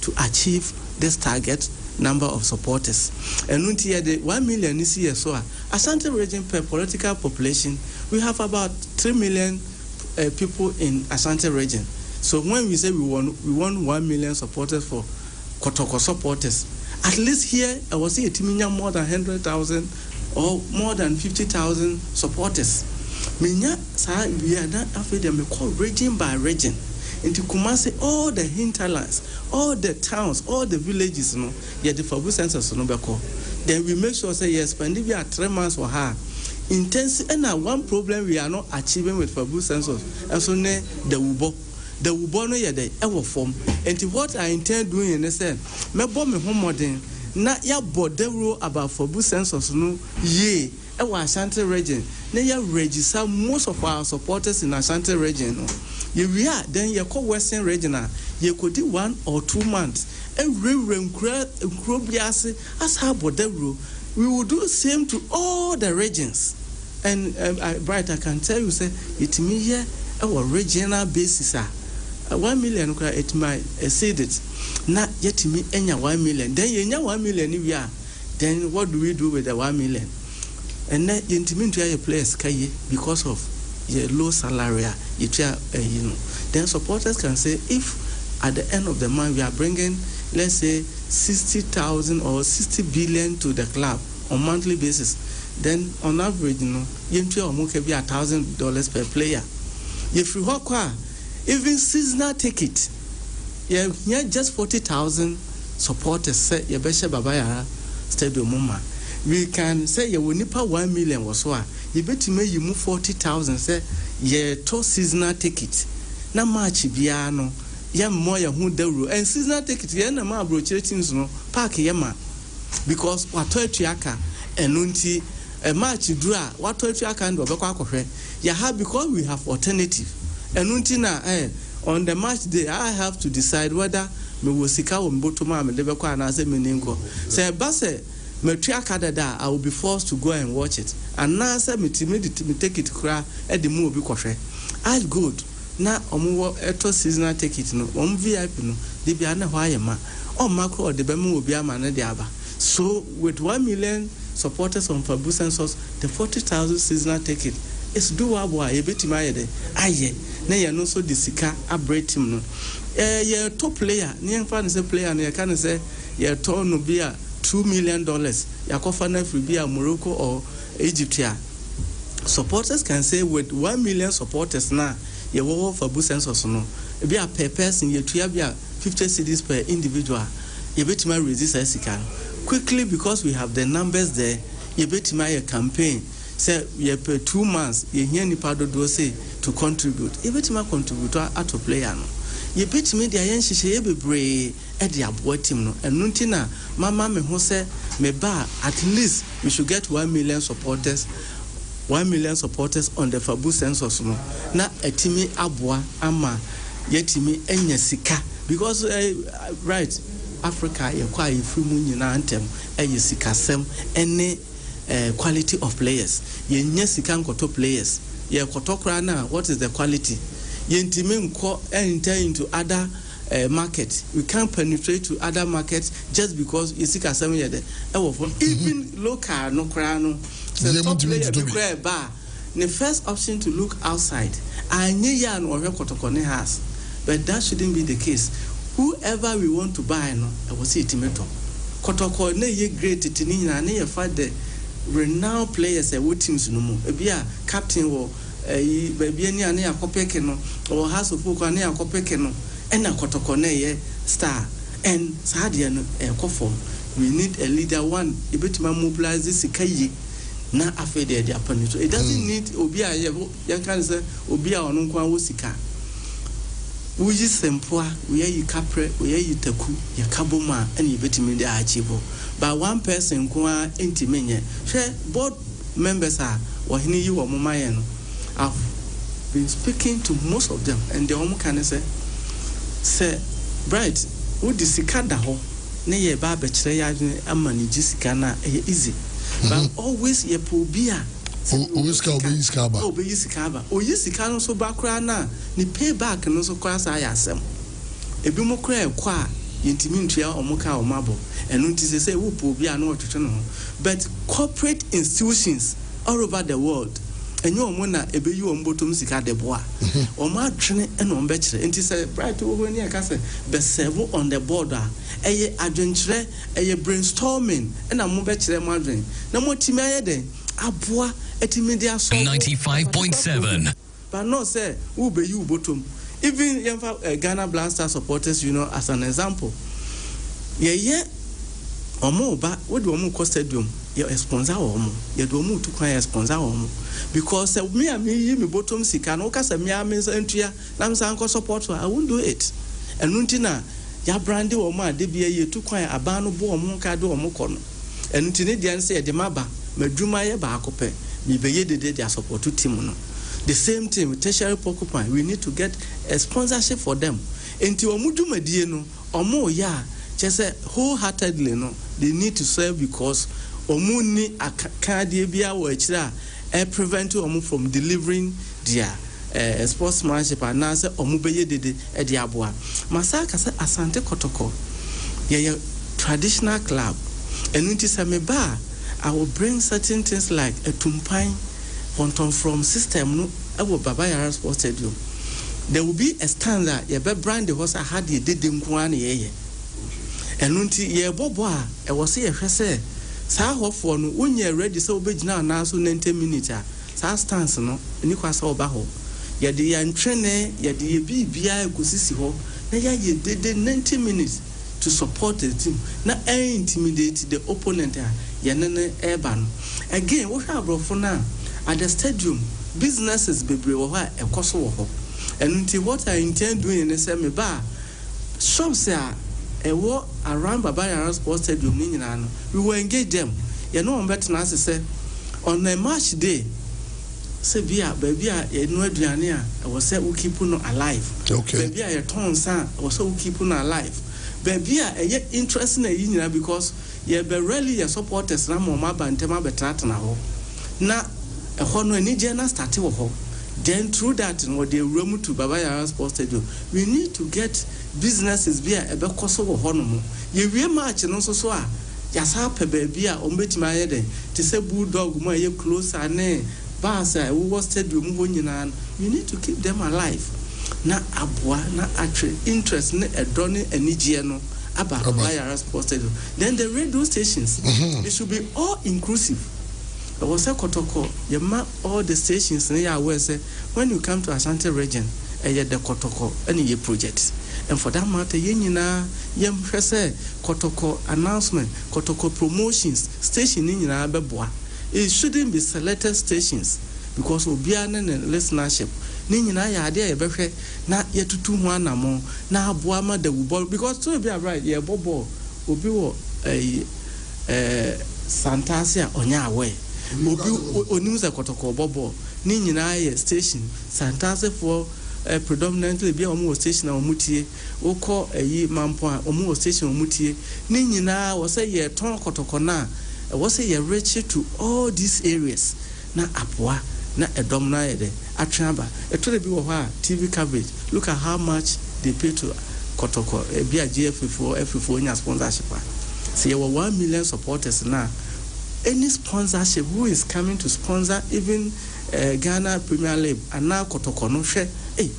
to achieve this target number of supporters. And until the 1 million is here, so Ashanti region per political population, we have about 3 million people in Ashanti region. So when we say we want 1 million supporters for Kotoko supporters, at least here I was saying more than 100,000 or more than 50,000 supporters. Minya sa we are not after them call region by region. Into Kumasi, all the hinterlands, all the towns, all the villages, the Fabu census no beko. Then we make sure say yes, when we are 3 months for her. Intense and one problem we are not achieving with Fabu census, and so ne the Ubo. The Ubo no yede ever form. And what I intend doing in the sense, me bomb me home modern. Na ya bodero about Fabu census no ye ewa Ashanti region. Na ya register most of our supporters in Ashanti region. No. We are then you call Western region. You could do 1 or 2 months. And as how bodero. We will do the same to all the regions. And Bright, I can tell you, say, it me here our regional basis. 1 million, it might exceed it. Not yet me any 1 million. Then you 1 million if we are. Then what do we do with the 1 million? And then you intimate to your place because of your low salary. Then supporters can say, if at the end of the month we are bringing, let's say, 60,000 or 60 billion to the club on monthly basis, then on average, you can be $1,000 per player. If you work, even seasonal ticket, yeah, just 40,000 supporters say you besha babaya stadium mama. We can say you will nipa 1 million or so. You bet me you move 40,000 say yeah to seasonal ticket. Na match biano. Ya more ya who the and seasonal ticket ya na ma broche teams no park ya ma because wato etuaka enunti a match dura wato etuaka ndo obekwa akohwe ya have because we have alternative enunti na on the match day I have to decide whether me will sika wo mboto ma me lebekwa na say me ninko say base me tuaka dada I will be forced to go and watch it and now say me take it kra e de mu obi kohwe I good na omo eto seasonal ticket no VIP no de bia na hwa yema o macro de be mu obi ama na de aba. So with 1 million supporters on Fabu census, the 40,000 seasonal ticket is doable. A bit my day. Aye, na ya no so the sika abrate him no. Your top player, near fan say player, and you can say your turn no be $2 million. Ya kofana free be Morocco or Egypt. Supporters can say with 1 million supporters now. You work for Fabu census no. Be a per person, you be 50 cedis per individual. You bet my resist Sika. Quickly because we have the numbers there, you bet my campaign. Say you per 2 months, you hear ni pado do say to contribute. You bet my contributor at a player no. ye bit me the ayen hye bebre e de aboa team no enu nti na mama me ho se me ba at least we should get 1 million supporters on the Fabu census no na etimi aboa ama yetimi enya sika because right Africa ye kwa ifu mu nyina antem eye sikasem ene quality of players ye nya sika nkoto players ye kotokra na what is the quality ye ntimi nko enter into other market. We can't penetrate to other markets just because you see kasem ye de even local no kra no the top player be kra ba the first option to look outside anye ya no ohwe kotokone has, but that shouldn't be the case. Whoever we want to buy no I will see timeto kotoko na ye great tini na na ye fa the renowned players e what teams no mu e bia captain wo ba bia ni ana yakopeke no or house of folk ana yakopeke no ena kotoko na ye star and sadia no e kofom. We need a leader one e betima mobilize this sikayi na afede de apani. So it doesn't need obi a ye can say obi a ono kwa wo sika. We use sempoa, we are capre, we are taku, ya kaboma, and you bet me the achieve. But one person kwa intimate, share board members are or he you or Momayano. I've been speaking to most of them, and the home can say, Bright, would the Sikada ho, nay a barber tray, and money Jessica easy. But always ye pobia. Oyisikaba so bakra na ni payback no so kwasa ayasem ebi mo kra kwa yintimi ntua omoka omabo enu nti se wo pobia na otwetwe no but corporate institutions all over the world enye omo na ebeyi ombotom sika deboa omo adwene ena ombe kire nti se bright wo ni aka se be serve on the border eye adwenkyere eye brainstorming ena mo be kire mo adwen na mo timi ayede aboa etimedia 95.7 but no say who be you bottom even Ghana Blaster supporters as an example ye omo ba we do omo stadium ye sponsor omo ye do omo to kwa sponsor omo because me bottom sika no ka say me ntua na me san ko support I won't do it enu ntina ya brand omo ade bia ye to kwa aba no bo omo ka do omo ko no enu ntine dia say de maba madwuma ye ba akopɛ me be ye de support team no the same team tertiary porcupine we need to get a sponsorship for them enti omudwumadie no omo ya say wholeheartedly no they need to serve because omu ni akadie bia wo akira prevent omu from delivering their sportsmanship and na say omu be ye de aboa masaka say Asante Kotoko ye traditional club enu nti say me ba I will bring certain things like a tumpai from system no ewo Baba Yara Sports Stadium. There will be a standard ye be brand the horse had ye did nko an ye enunti ye bobo a e wo se ye hwese sa hofo no wonye ready so obegina na so 90 minutes a sa stance no ni kwasa oba ho ye de ya ntwene ye de ye bibia ekosisi ho na ye did 90 minutes to support the team na intimidate the opponent yanene urban again what have brought for now at the stadium businesses bebre wo ha ekoso wo ho and what I intend doing is say me ba shops ewo around Baba Yara Sports Stadium ni nyina no we will engage them you know on better na say on a match day say bia ye no aduane a wo say we keep no alive okay bia ye ton san wo say we keep no alive baby a interest na yi nyina because ye be really your supporters na mo mabantema betratna ho na ho no ani je na start wo ho then through that no dey room to Baba Yara Sports Stadium we need to get businesses bia e be koso wo ho no mo ye wie match no so a ya sa pe baby a o metima ye den ti say bulldog mo ye closer na bars a wo stadium ho nyina we need to keep them alive na aboa na actual interest na edone anigye no aba Baba Yara Sports Stadium. Then the radio stations they should be all inclusive. I was say Kotoko you ma all the stations na ya where say when you come to Ashanti region the Kotoko any ye project and for that matter ye nyina ye hwese Kotoko announcement Kotoko promotions station ni nyina beboa it shouldn't be selected stations because obiane and listenership ne nyina ya ade ya behwe na yetutu ho anamo na aboa ma da ball because to be right ye ball obi wo Santasia onya awe obi onim se kotoko ball ne nyina ye station Santasia for predominantly be omo station omutie wokọ mampo a omo station omutie ne nyina wo say ye ton kotoko na wo say ye reach to all these areas na apoa na edom na yede atwaba etore bi wo ha TV coverage look at how much they pay to kotoko bi a GF4 nya sponsorship say 1 million supporters now. Any sponsorship who is coming to sponsor even Ghana Premier League and now kotoko no share hey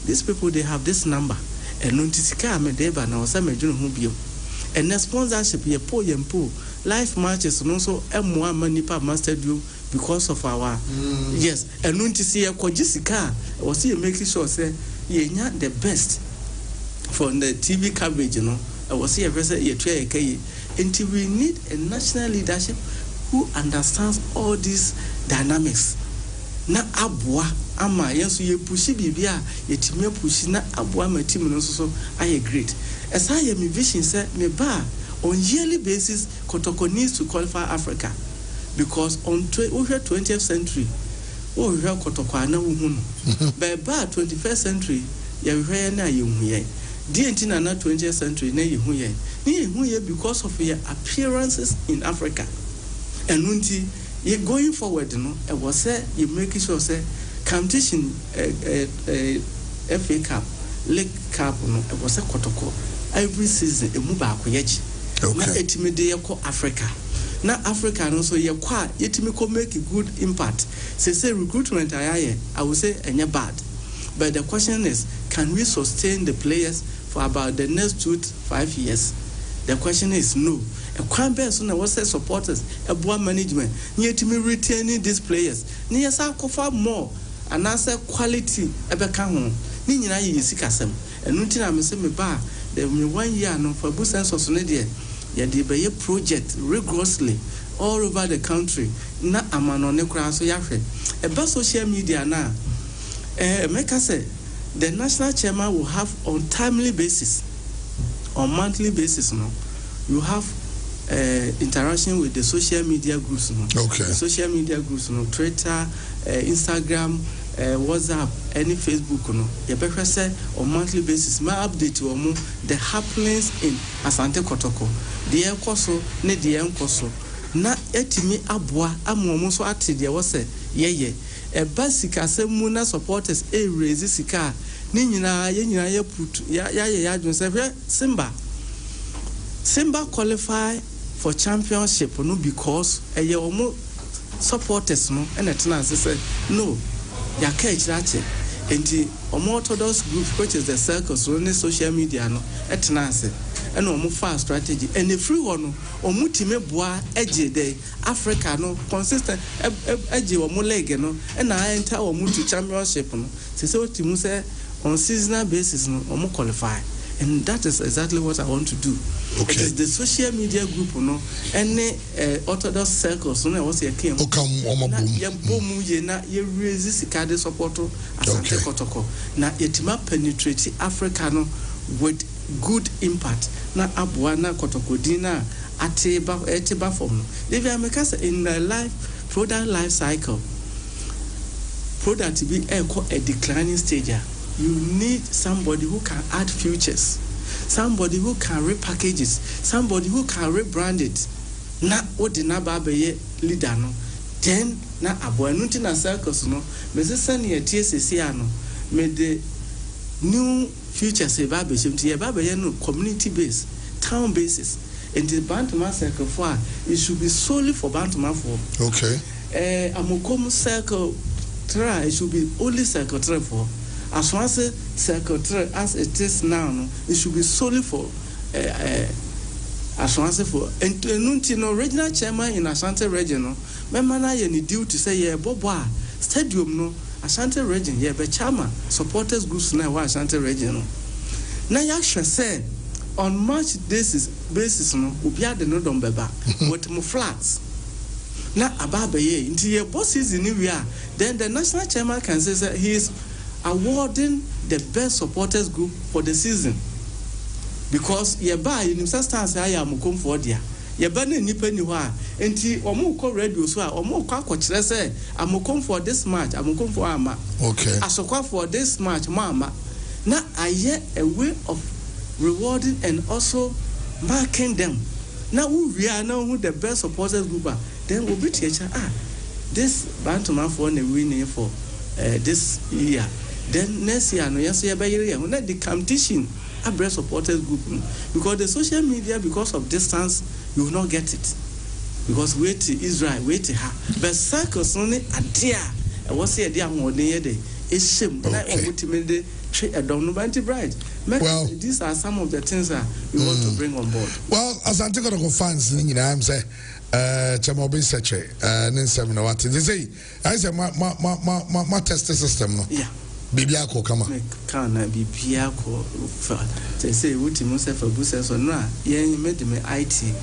these people they have this number and notisika amedeba na osa medwunu ho bio and the sponsorship ye po live matches no so M1 manipa master do because of our yes and nontisi ye kojisika was he making sure say ye nya the best for the TV coverage you know was he ever say ye try kai until we need a national leadership who understands all these dynamics na aboa ama yenso ye pushi bibia yetime pushi na aboa ma team no so aye great esa ye mi vision say me ba on yearly basis Kotoko needs to qualify Africa because on 20th century we hwe Kotoko ana hu no by 21st century ye hwe na ye hu ye dientina na 20th century na ye hu ye because of your appearances in Africa and unti you going forward no it was say you make sure say competition FA Cup League Cup no it was a Kotoko every season e mu ba akoyeji na etime de yeko Africa na Africa no so ye kwa yetime ko make a good impact say recruitment I would say enya bad but the question is can we sustain the players for about the next 2 to 5 years the question is no a kwan best na was supporters a board management yetime retaining these players ni yesa kofa more and answer quality ebeka ho ni nyina ye sikasem enu ntina me se me ba the 1 year no for bu census no de ye de be project rigorously all over the country na amano ne kura so yahwe eba social media na make say the national chairman will have on timely basis on monthly basis no you have interaction with the social media groups no okay the social media groups no Twitter Instagram WhatsApp any Facebook no you better say on monthly basis my update omo the happenings in Asante Kotoko the enkoso ne the enkoso na etimi aboa amomo so ate de wo se yeye e basika semu na supporters raise sika ni nyina ye put ya adwon se Simba qualify for championship no because eye omo supporters no and etna say no ya ka ekirache enti omo orthodox group which is the circles on social media no etna say and omo fast strategy and the free one omo time boa eje dey Africa no consistent eje omo leg no and na enter omo to championship no say otimu say on seasonal basis no omo qualify and that is exactly what I want to do. Okay. It is the social media group no any orthodox circles no was here came ye bomu ye na ye raise sika de support Asante Kotoko na yetima penetrate Africa no with good impact na aboa na Kotoko dina atiba form no if you make us in the life product life cycle product be a declining stage. You need somebody who can add features, somebody who can repackage it, somebody who can rebrand it. Na odi na ba be leader no. Then na aboa no na circles no. Me se sane ye TSC ano. Me the new features e ba be shimti ye ba be no community based, town basis. And the Bantama circle for it should be solely for Bantama for. Okay. Amokom circle 3 it should be only circle 3 for. As once circle 3 as it is now, no, it should be solely for as once for and no regional chairman in Ashanti region, no, member na ye ni due to say ye boboa stadium no Ashanti region ye be chairman supporters groups na wa Ashanti region no. Na ya say on March basis no obi ade no don beba with mo flats. Na ababe ye nti ye boss season ni we are then the national chairman can say he is awarding the best supporters group for the season. Because yeba in stars I am come for dia. Yeba na nipa ni ho a enti omo ko radio so a omo ko akokyere say am come for this match, am come for ama. Okay. Asokwa for this match mama. Na aye a way of rewarding and also marking them. Now we are now who the best supporters group are. Then we'll be teacher this Bantam for the winning for this year. Then next year no yes year by year when the competition a best supporters group because the social media because of distance you will not get it because wait to Israel wait to her but circles only a dear and what's the idea more than day it's shame like ultimately a dominant bride. Well, these are some of the things that we want to bring on board. Well, as I'm taking a fans, you know, I'm saying, Chamobi Seche, Ninsem, what they say, I say, my test system, no? Yeah. Bibiako, come on. Can I be Biako? They say, what you must have a business or not? Yeah, you made me IT,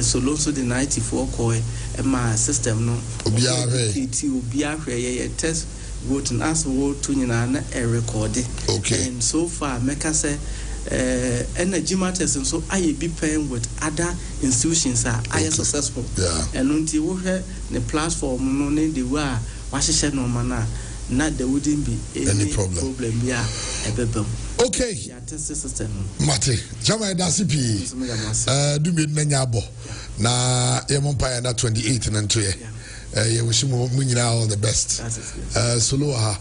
so also the 94 coy, and my system, no? Obiare, test. Voting as vote to a record. Okay. And so far, Mecca say energy matters, and so I be paying with other institutions are successful. Yeah. And until we have the platform, no need the way, Washington no manner, not there wouldn't be any problem. Yeah, okay. Yeah, test system. Mate, Jama Dasipi, do me Menyabo. Na Yamompire na 28 and 2 years. You wish you all the best. Soloha,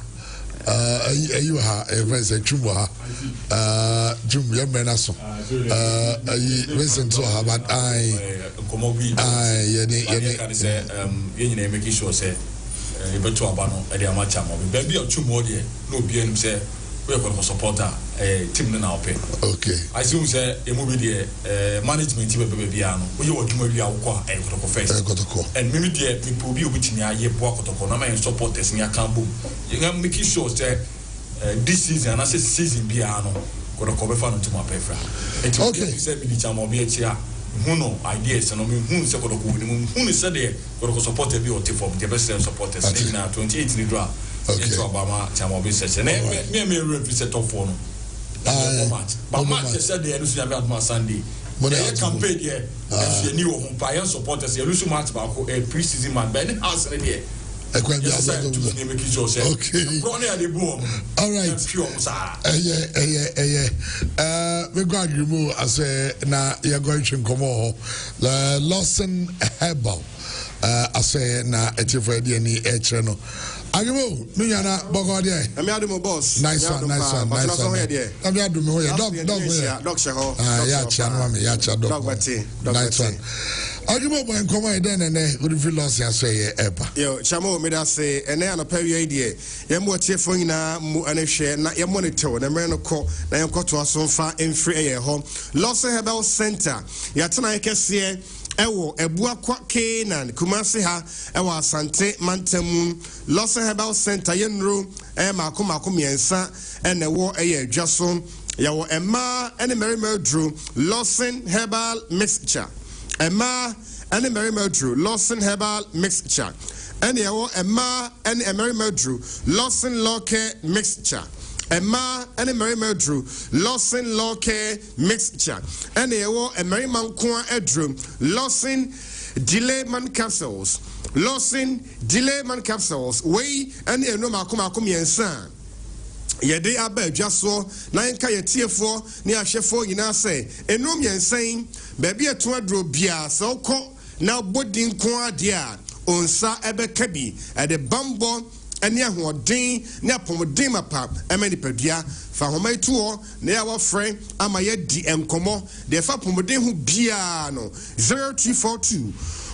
you are a very Jumwa, Jum Yamenaso, listen to her, but making sure say, better about a match. Baby or 2 more dear, no BM say, we're going to support a team now. Okay. I assume say a movie there, management team baby piano. We were to maybe our and maybe there people be which near ye walk to Konama and supporters near Cambo. You can make sure that this season and I say season piano got a cover fan to my pefra. Okay, said the charm of BHR. Who know ideas and who said who said there got to support a beauty from the best supporters. 28 in the draft. Into Obama, Chamobi says, and me represent top for match. But match said they lose about my Sunday. Campaign here, and new home fire supporters, you lose match about a pre-season man, but any house in the okay. All right. We're going to remove as na you're going to come on Lawson Herbal as na etifredi any channel. Agimo, Miana Bogodia. I'm Yadumo boss. Nice one. I'm Yadumo here. Dog Shaho. Yacha dog. Nice one. Agimo when come then and would feel lost and say epa. Yo, Chamo made us say, and then a period idea. Yamo Chefona, and share, not your monitor, the man of call, I am got to us so far in free air home. Lawson Herbal Center. Yatana can see. Ewo ebua kwa Kenan Kumasi ha ewa Asante Mantamu Lawson Herbal Center yenro mako miensa ene wo eye dwaso yawo emma ene merima drew Lawson Herbal Mixture emma ene merima drew Lawson Herbal Mixture ene yawo emma ene merima drew Lawson Loke Mixture Emma and a Mary Drew, Lawson Law Care Mixture, and a war a Mary Manqua Edrum, Lawson Delayman Capsules, Lawson Delayman Capsules, way and a no Macumacum Yensan. Ye day abe just so, 9 kaya tier 4 near Chefo in say, a no saying, baby a 2 drew beer, so called now budding qua dear, on Sa Ebe Kebi at the Bumbo. And ya who din near Pomodima pap, a many pedia, for whom I tour, near our friend, Amaya DM Como, the fa Pomodin who piano 0242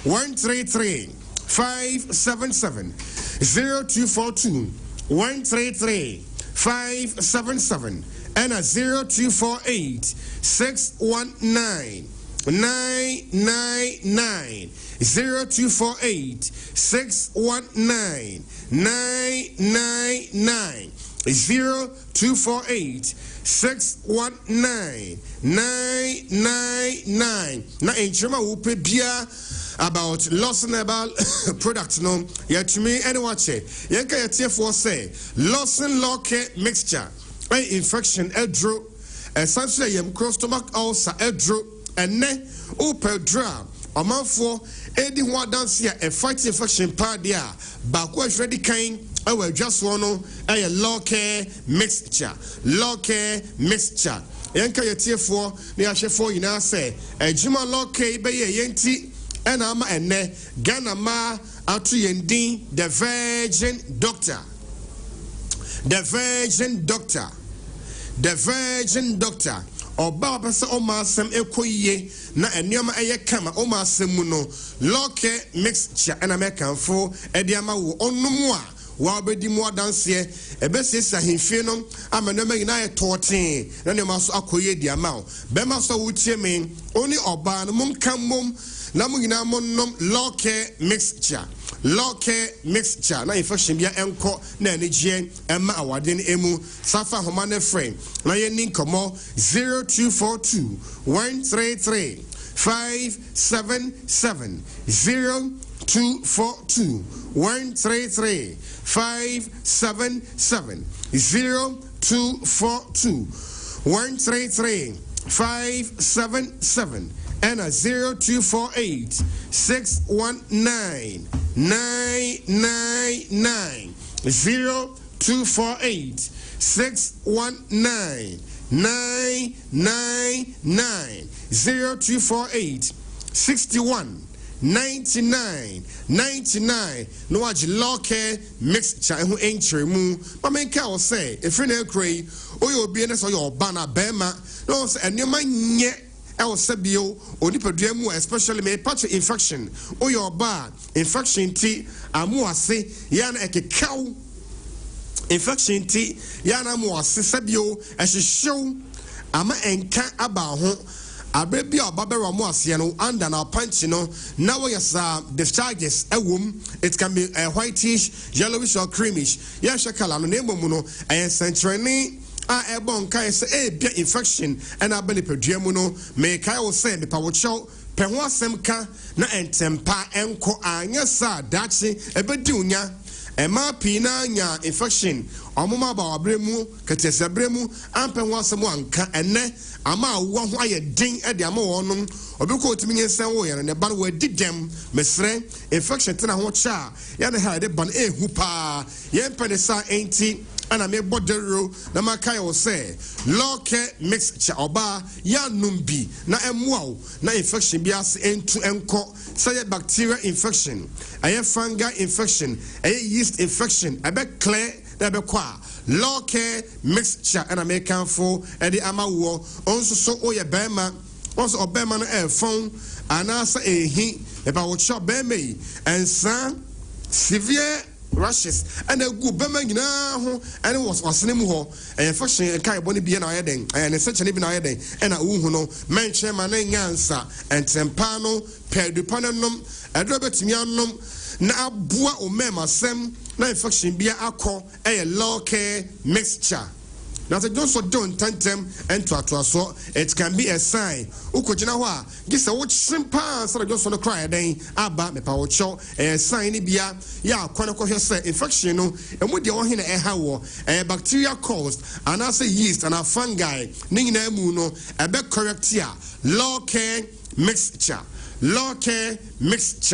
133 577 0242 133 577 and a 0248 619 999 0248 619 999 0248 619 999 na enchema upe bia about Lawson about products no yet to me anyone say yanka yet say Lawson law care mixture infection edro essentially yam cross stomach ulcer edro and ne upedra a man for any one dance here a fight infection part there backwards ready kind I will just want a law care mixture yanka yet for near for you now say a jima law care be yenti and I'm a Ghana ma atu yendi the virgin doctor oba pese o ma asem ekoyie na enioma eye kama o ma asem mu no loke mixture and American fo e de ama wo onumu a wa obedi mu adanse e be sesa hemfie no amanoma nyina ye toten na ne ma so akoyie di ama o be ma so wutie me oni oba no mum kam mum na mu nyina monnom loke mixture na infection bia enko na enigye emma awade ne emu safa homa ne frame na ye nin komo 0242 133 577 0242 133 577 0242 133 577 and a 0248 619 999 0248 619 999 0248 61 99 no waj loke mixture who entry mu mamenka will say if you know cray oyo obi na so your bana bema no say enema nye El Sabio, Onipademu, especially may patch infection, or your bar, infection tea, amuase, yan eke cow, infection tea, yana muase sabio, as she show, ama enka abaho, a baby or barbara muasiano, and an punchino, now yes, discharges a womb, it can be a whitish, yellowish, or creamish, yashakala, nemo muno, and centrani. Ebon kai say bia infection and abeli peduamu no me kai wo say me pa wo chow pe ho asem ka na entempa enko anya sa dachi ebedi unya ema pina nya infection omuma ba obremu ketese bremu ampe ho asem anka ene ama wo ho aye din e de ama wo no obiko otimi nyensen wo yere ne ba wo didem mesre infection tena ho cha ya ne ha de ban ehu pa ye mpene sa enti and I may bodero na makai will say loke mixture oba ya numbi na emwao na infection bias into enko say bacteria infection aye fungal infection aye yeast infection abe clear na be kwa loke mixture and I may can for edi amawo onso so oye bema onso obema no e phone anasa ehi e ba wo chop bema and san severe rashes and a good bemagina and it was name ho and fashion kai boni bia na yeden and such an even yeden and a no mention man nyansa and tempano pedupanum and robert mianom na abua o mema sem na infection bia akọ a low care mixture. Now the don't so don't tantem and to so it can be a sign. Ukojina wa gisa watch simpa so just on the cry then aba me pa cho a sign bia ya kwana ko hwese infection no emu de wo hina e ha wo bacteria caused and as yeast and a fungi ni na mu no e be correct ya low care mixture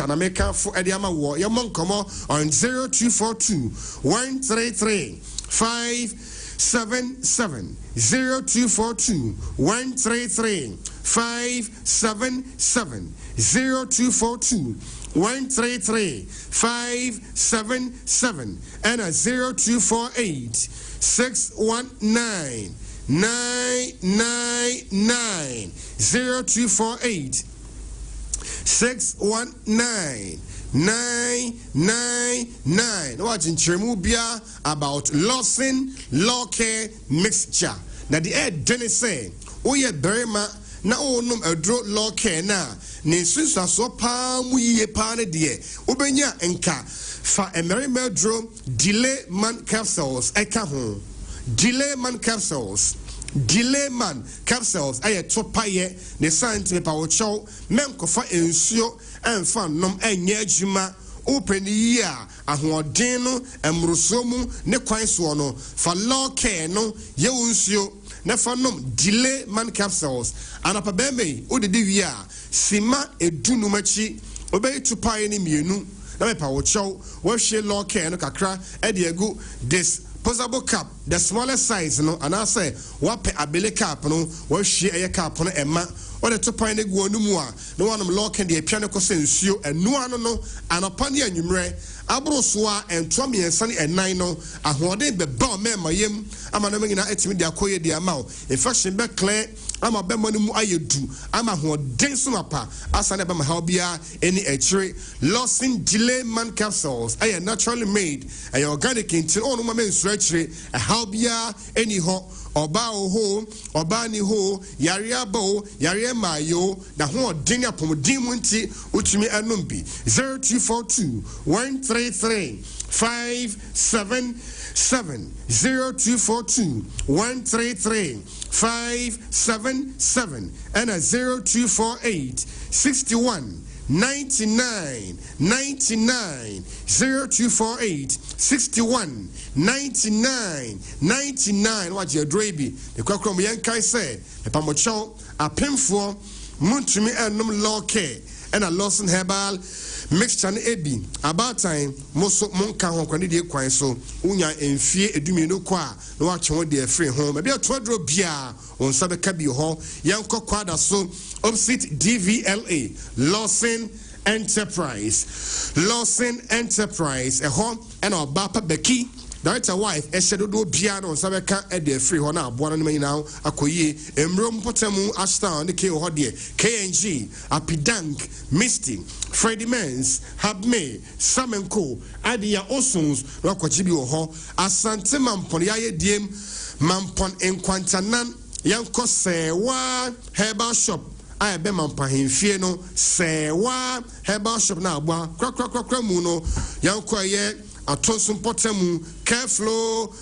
na make for ediama wo ya mon komo on 0242 133 577 0242 133 577 0242 133 577 and a 0248 619 999 0248 619 999. Watching Tremubia about Lawson Locke mixture. Now the air didn't say, oh yeah, Berima, na onum a draw Locke na. Ninsusa so palm we pane dear. Ubenya enka fa a merry draw delay man capsules. Eka home. Delay man capsules. Delay man capsules. Aye topaye. Ne science me power show. Menko fa ensure. and fan nom enye adwuma open year ahoɔden no emruso mu ne kwan so no fa law care no ye wonsuo ne fa nom delay man capsules anapa beme odidi wi a sima edunu machi obey to pie ni mienu na me pa wo chow wo hwe law care no kakra e de egu this posable cap the smallest size no and I say wape abele cap no wo hwe eye cap no ema or the top pine go no mu a no one lock and the piano ko sensuo enu ano no anapa ne anwumre abro so a entwa miensa ne enan no ahoɔden be ba me mayem ama no nyina etimi de akoye de ama o infection be clear ama be mo no mu ayedu ama ahoɔden so mapa asa ne be ma ha bia any echire losing delay man capsules are naturally made and organic into on ma men so echire how bia any ho oba oho oba ni ho yare abo yare mayo da ho odin apomodin mu nti utumi anom bi 0242 133 577 0242 133 577 and a 0248 61 99 0248 61 99 what your dreamy the kwakrom yankai say e pamocho apemfo muntumi enum law care and a Lawson herbal mixture na ebi about time moso monka ho kwani de kwan so unya enfie edumi no kwa na wa che ho de free home e bia to dro bia on sabe ka bi ho yanko kwada so opposite DVLA Lawson Enterprise a home and our bapa beki director wife eshedodo bia no sabe ka e de free ho na aboa no nyina akoye emrom potemu ashtown ne ke ho de KNG Apidank Misty Freddie Mens Habme Samenko Adia Osons no kwachi bi ho asante mampon yaye diem mampon enkwantanan yanko sewa herbal shop I be mampahemfie no sewa herbal shop na aboa krakrakrakra mu no yanko ye Atonsum potemu Careflow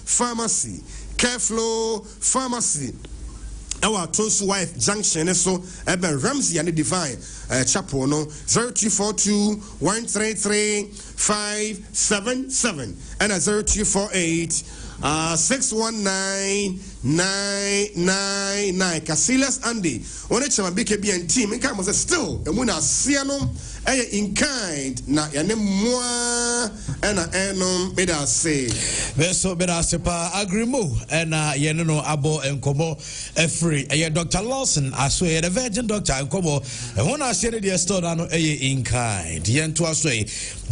Pharmacy our Tonsu wife junction so eben Ramsey and the Divine chapel no 0242 133 577 and a 0248 619 999 Casillas Andy one chama BKB and team in come was still and when I see in kind na yane mwa ena enom beda say beso beda sepa agrimo ena yene no abo enkomo free Dr. Lawson aso the virgin doctor enkomo when I share the store no in kind yento aso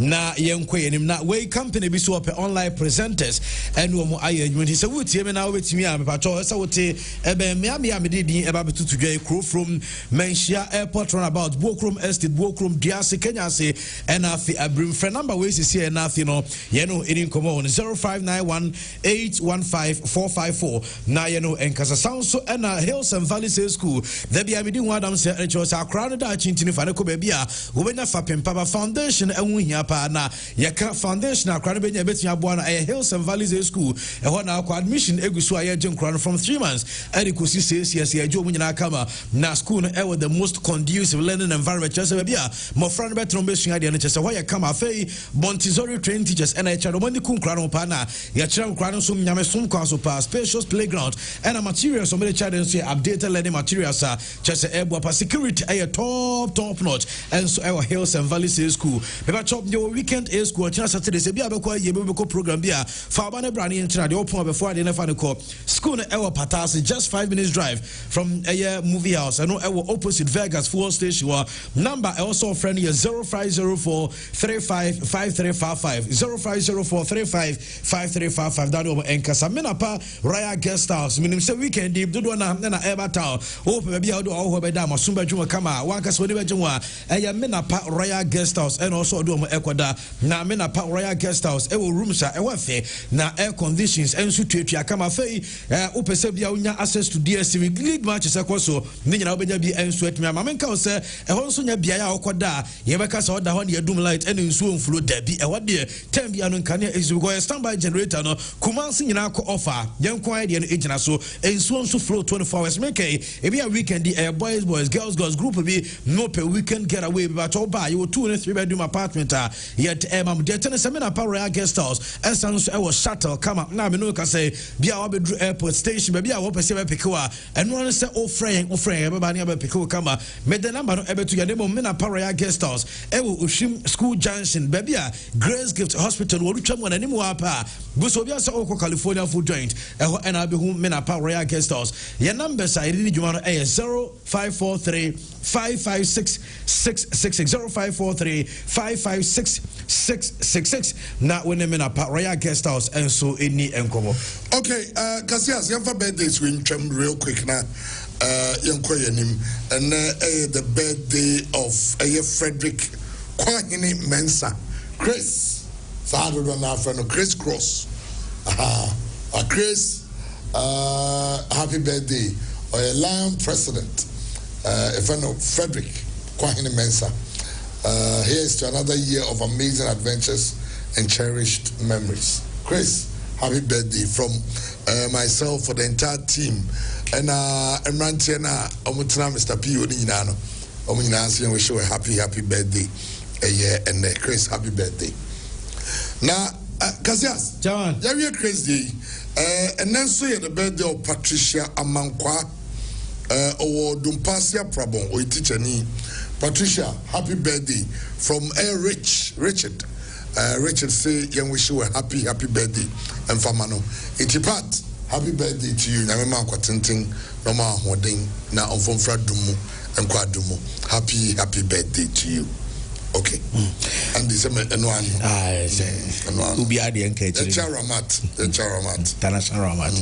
na yenko yenim na we company bi so online presenters and wo mo aye adwuma he say wutie me na wetimi a me pacho say wote ebe me didi eba betutu dwa ekro from Menchia airport runabout Bokrom estate Bokrom Diase Kenya say enafi abrim friend number we see enafi no ye no in komo on 0591 815 454 na ye no enkasa sound so ena Hills and Valleys School there be amidi one adam say echo say akra no da chintini fa ne ko ba bia wo benya fa pempa foundation enwu hia pa na ye ka foundation akra no benya betia aboa na Hills and Valleys School e ho na akwa admission egusu aye jenkra from 3 months edikosi says yes ye jo munyina kama na school no e the most conducive learning environment just be bia mo friend better mbesua de no chese why kama afei Montessori trained teachers and I child money kun kra no pa na ya kira kra no so nyame som kwa so pa spacious playground and materials so many child say updated learning materials chese ebo pa security top notch and so our Hills and Valleys School be chop your weekend a school china Saturday say bia be kwa ye be ko program bia fa ba ne brand intra de open before de nefa ne ko school no our patas just 5 minutes drive from a movie house and no our opposite Vegas fuel station number also friend here 0504 355355 0504 355355 that over enkasa menapa Royal Guest House minim say weekend deep do na eba town open bia do ho be da masumba dwuma kama wankasa woni be dwuma menapa Royal Guest House and also do mo ekoda na menapa Royal Guest House e wo rooms a e wa fe na air conditions enso tuatua kama fe opese bia unya access to DSTV league matches akoso ne nyina obenya bi enso atimi amamenka wo se ehon so nya bia ya akoda ye beka se oda ho ne adum light ene nsuo mflo da bi eho de time bia no nkane ezu go standby generator no kumansi nyina akọ offer yenko ai de no ejina so ensuo nso flow 24 hours make e bia weekend boys girls group bi no per weekend get away but oba you 2 and 3 bedroom apartment yet mam de ten seminar Royal Guest House esanso e was shuttle come na me no ka say bia wa bedru airport station bia wo pese be pick wa eno no say o friend e be ba ne be pick kama me the number no e betu ya dem me na Royal Guest House e wo Oshim School Junction bia Grace Gift Hospital wo rutwa mo na nim wa pa buso bia say o ko California food joint e ho na be hu me na Royal Guest House ye number say ri djuma no e 0543 556 666 0543 556 666 na when me na Royal Guest House and so any enkomo. Okay, Cassius, you have birthdays we chem real quick na yanko yanim and the birthday of Frederick Kwahini Mensah. Chris, Father na friend Chris Cross. Chris, happy birthday. A Lion President, a friend of Frederick Kwahini Mensah. Here's to another year of amazing adventures and cherished memories. Chris, happy birthday from myself for the entire team. And Rantiana, Mr. P. Odinano, Ominasi, and we show a happy birthday. And Chris, happy birthday. Now, Cassius, John, you're crazy. And then so the birthday of Patricia Amankwa, or Dumpasia Prabon, or teacher ni. Patricia, happy birthday from Richard. Richard say, "Young wish you a happy birthday." And Famano, Itipat, happy birthday to you. Na mema kwa tinting, no ma holding na onfomfra dumu and kwadumu. Happy birthday to you. Okay. And this one. Ubi adi enke. The Charamat. Tanashan Ramat.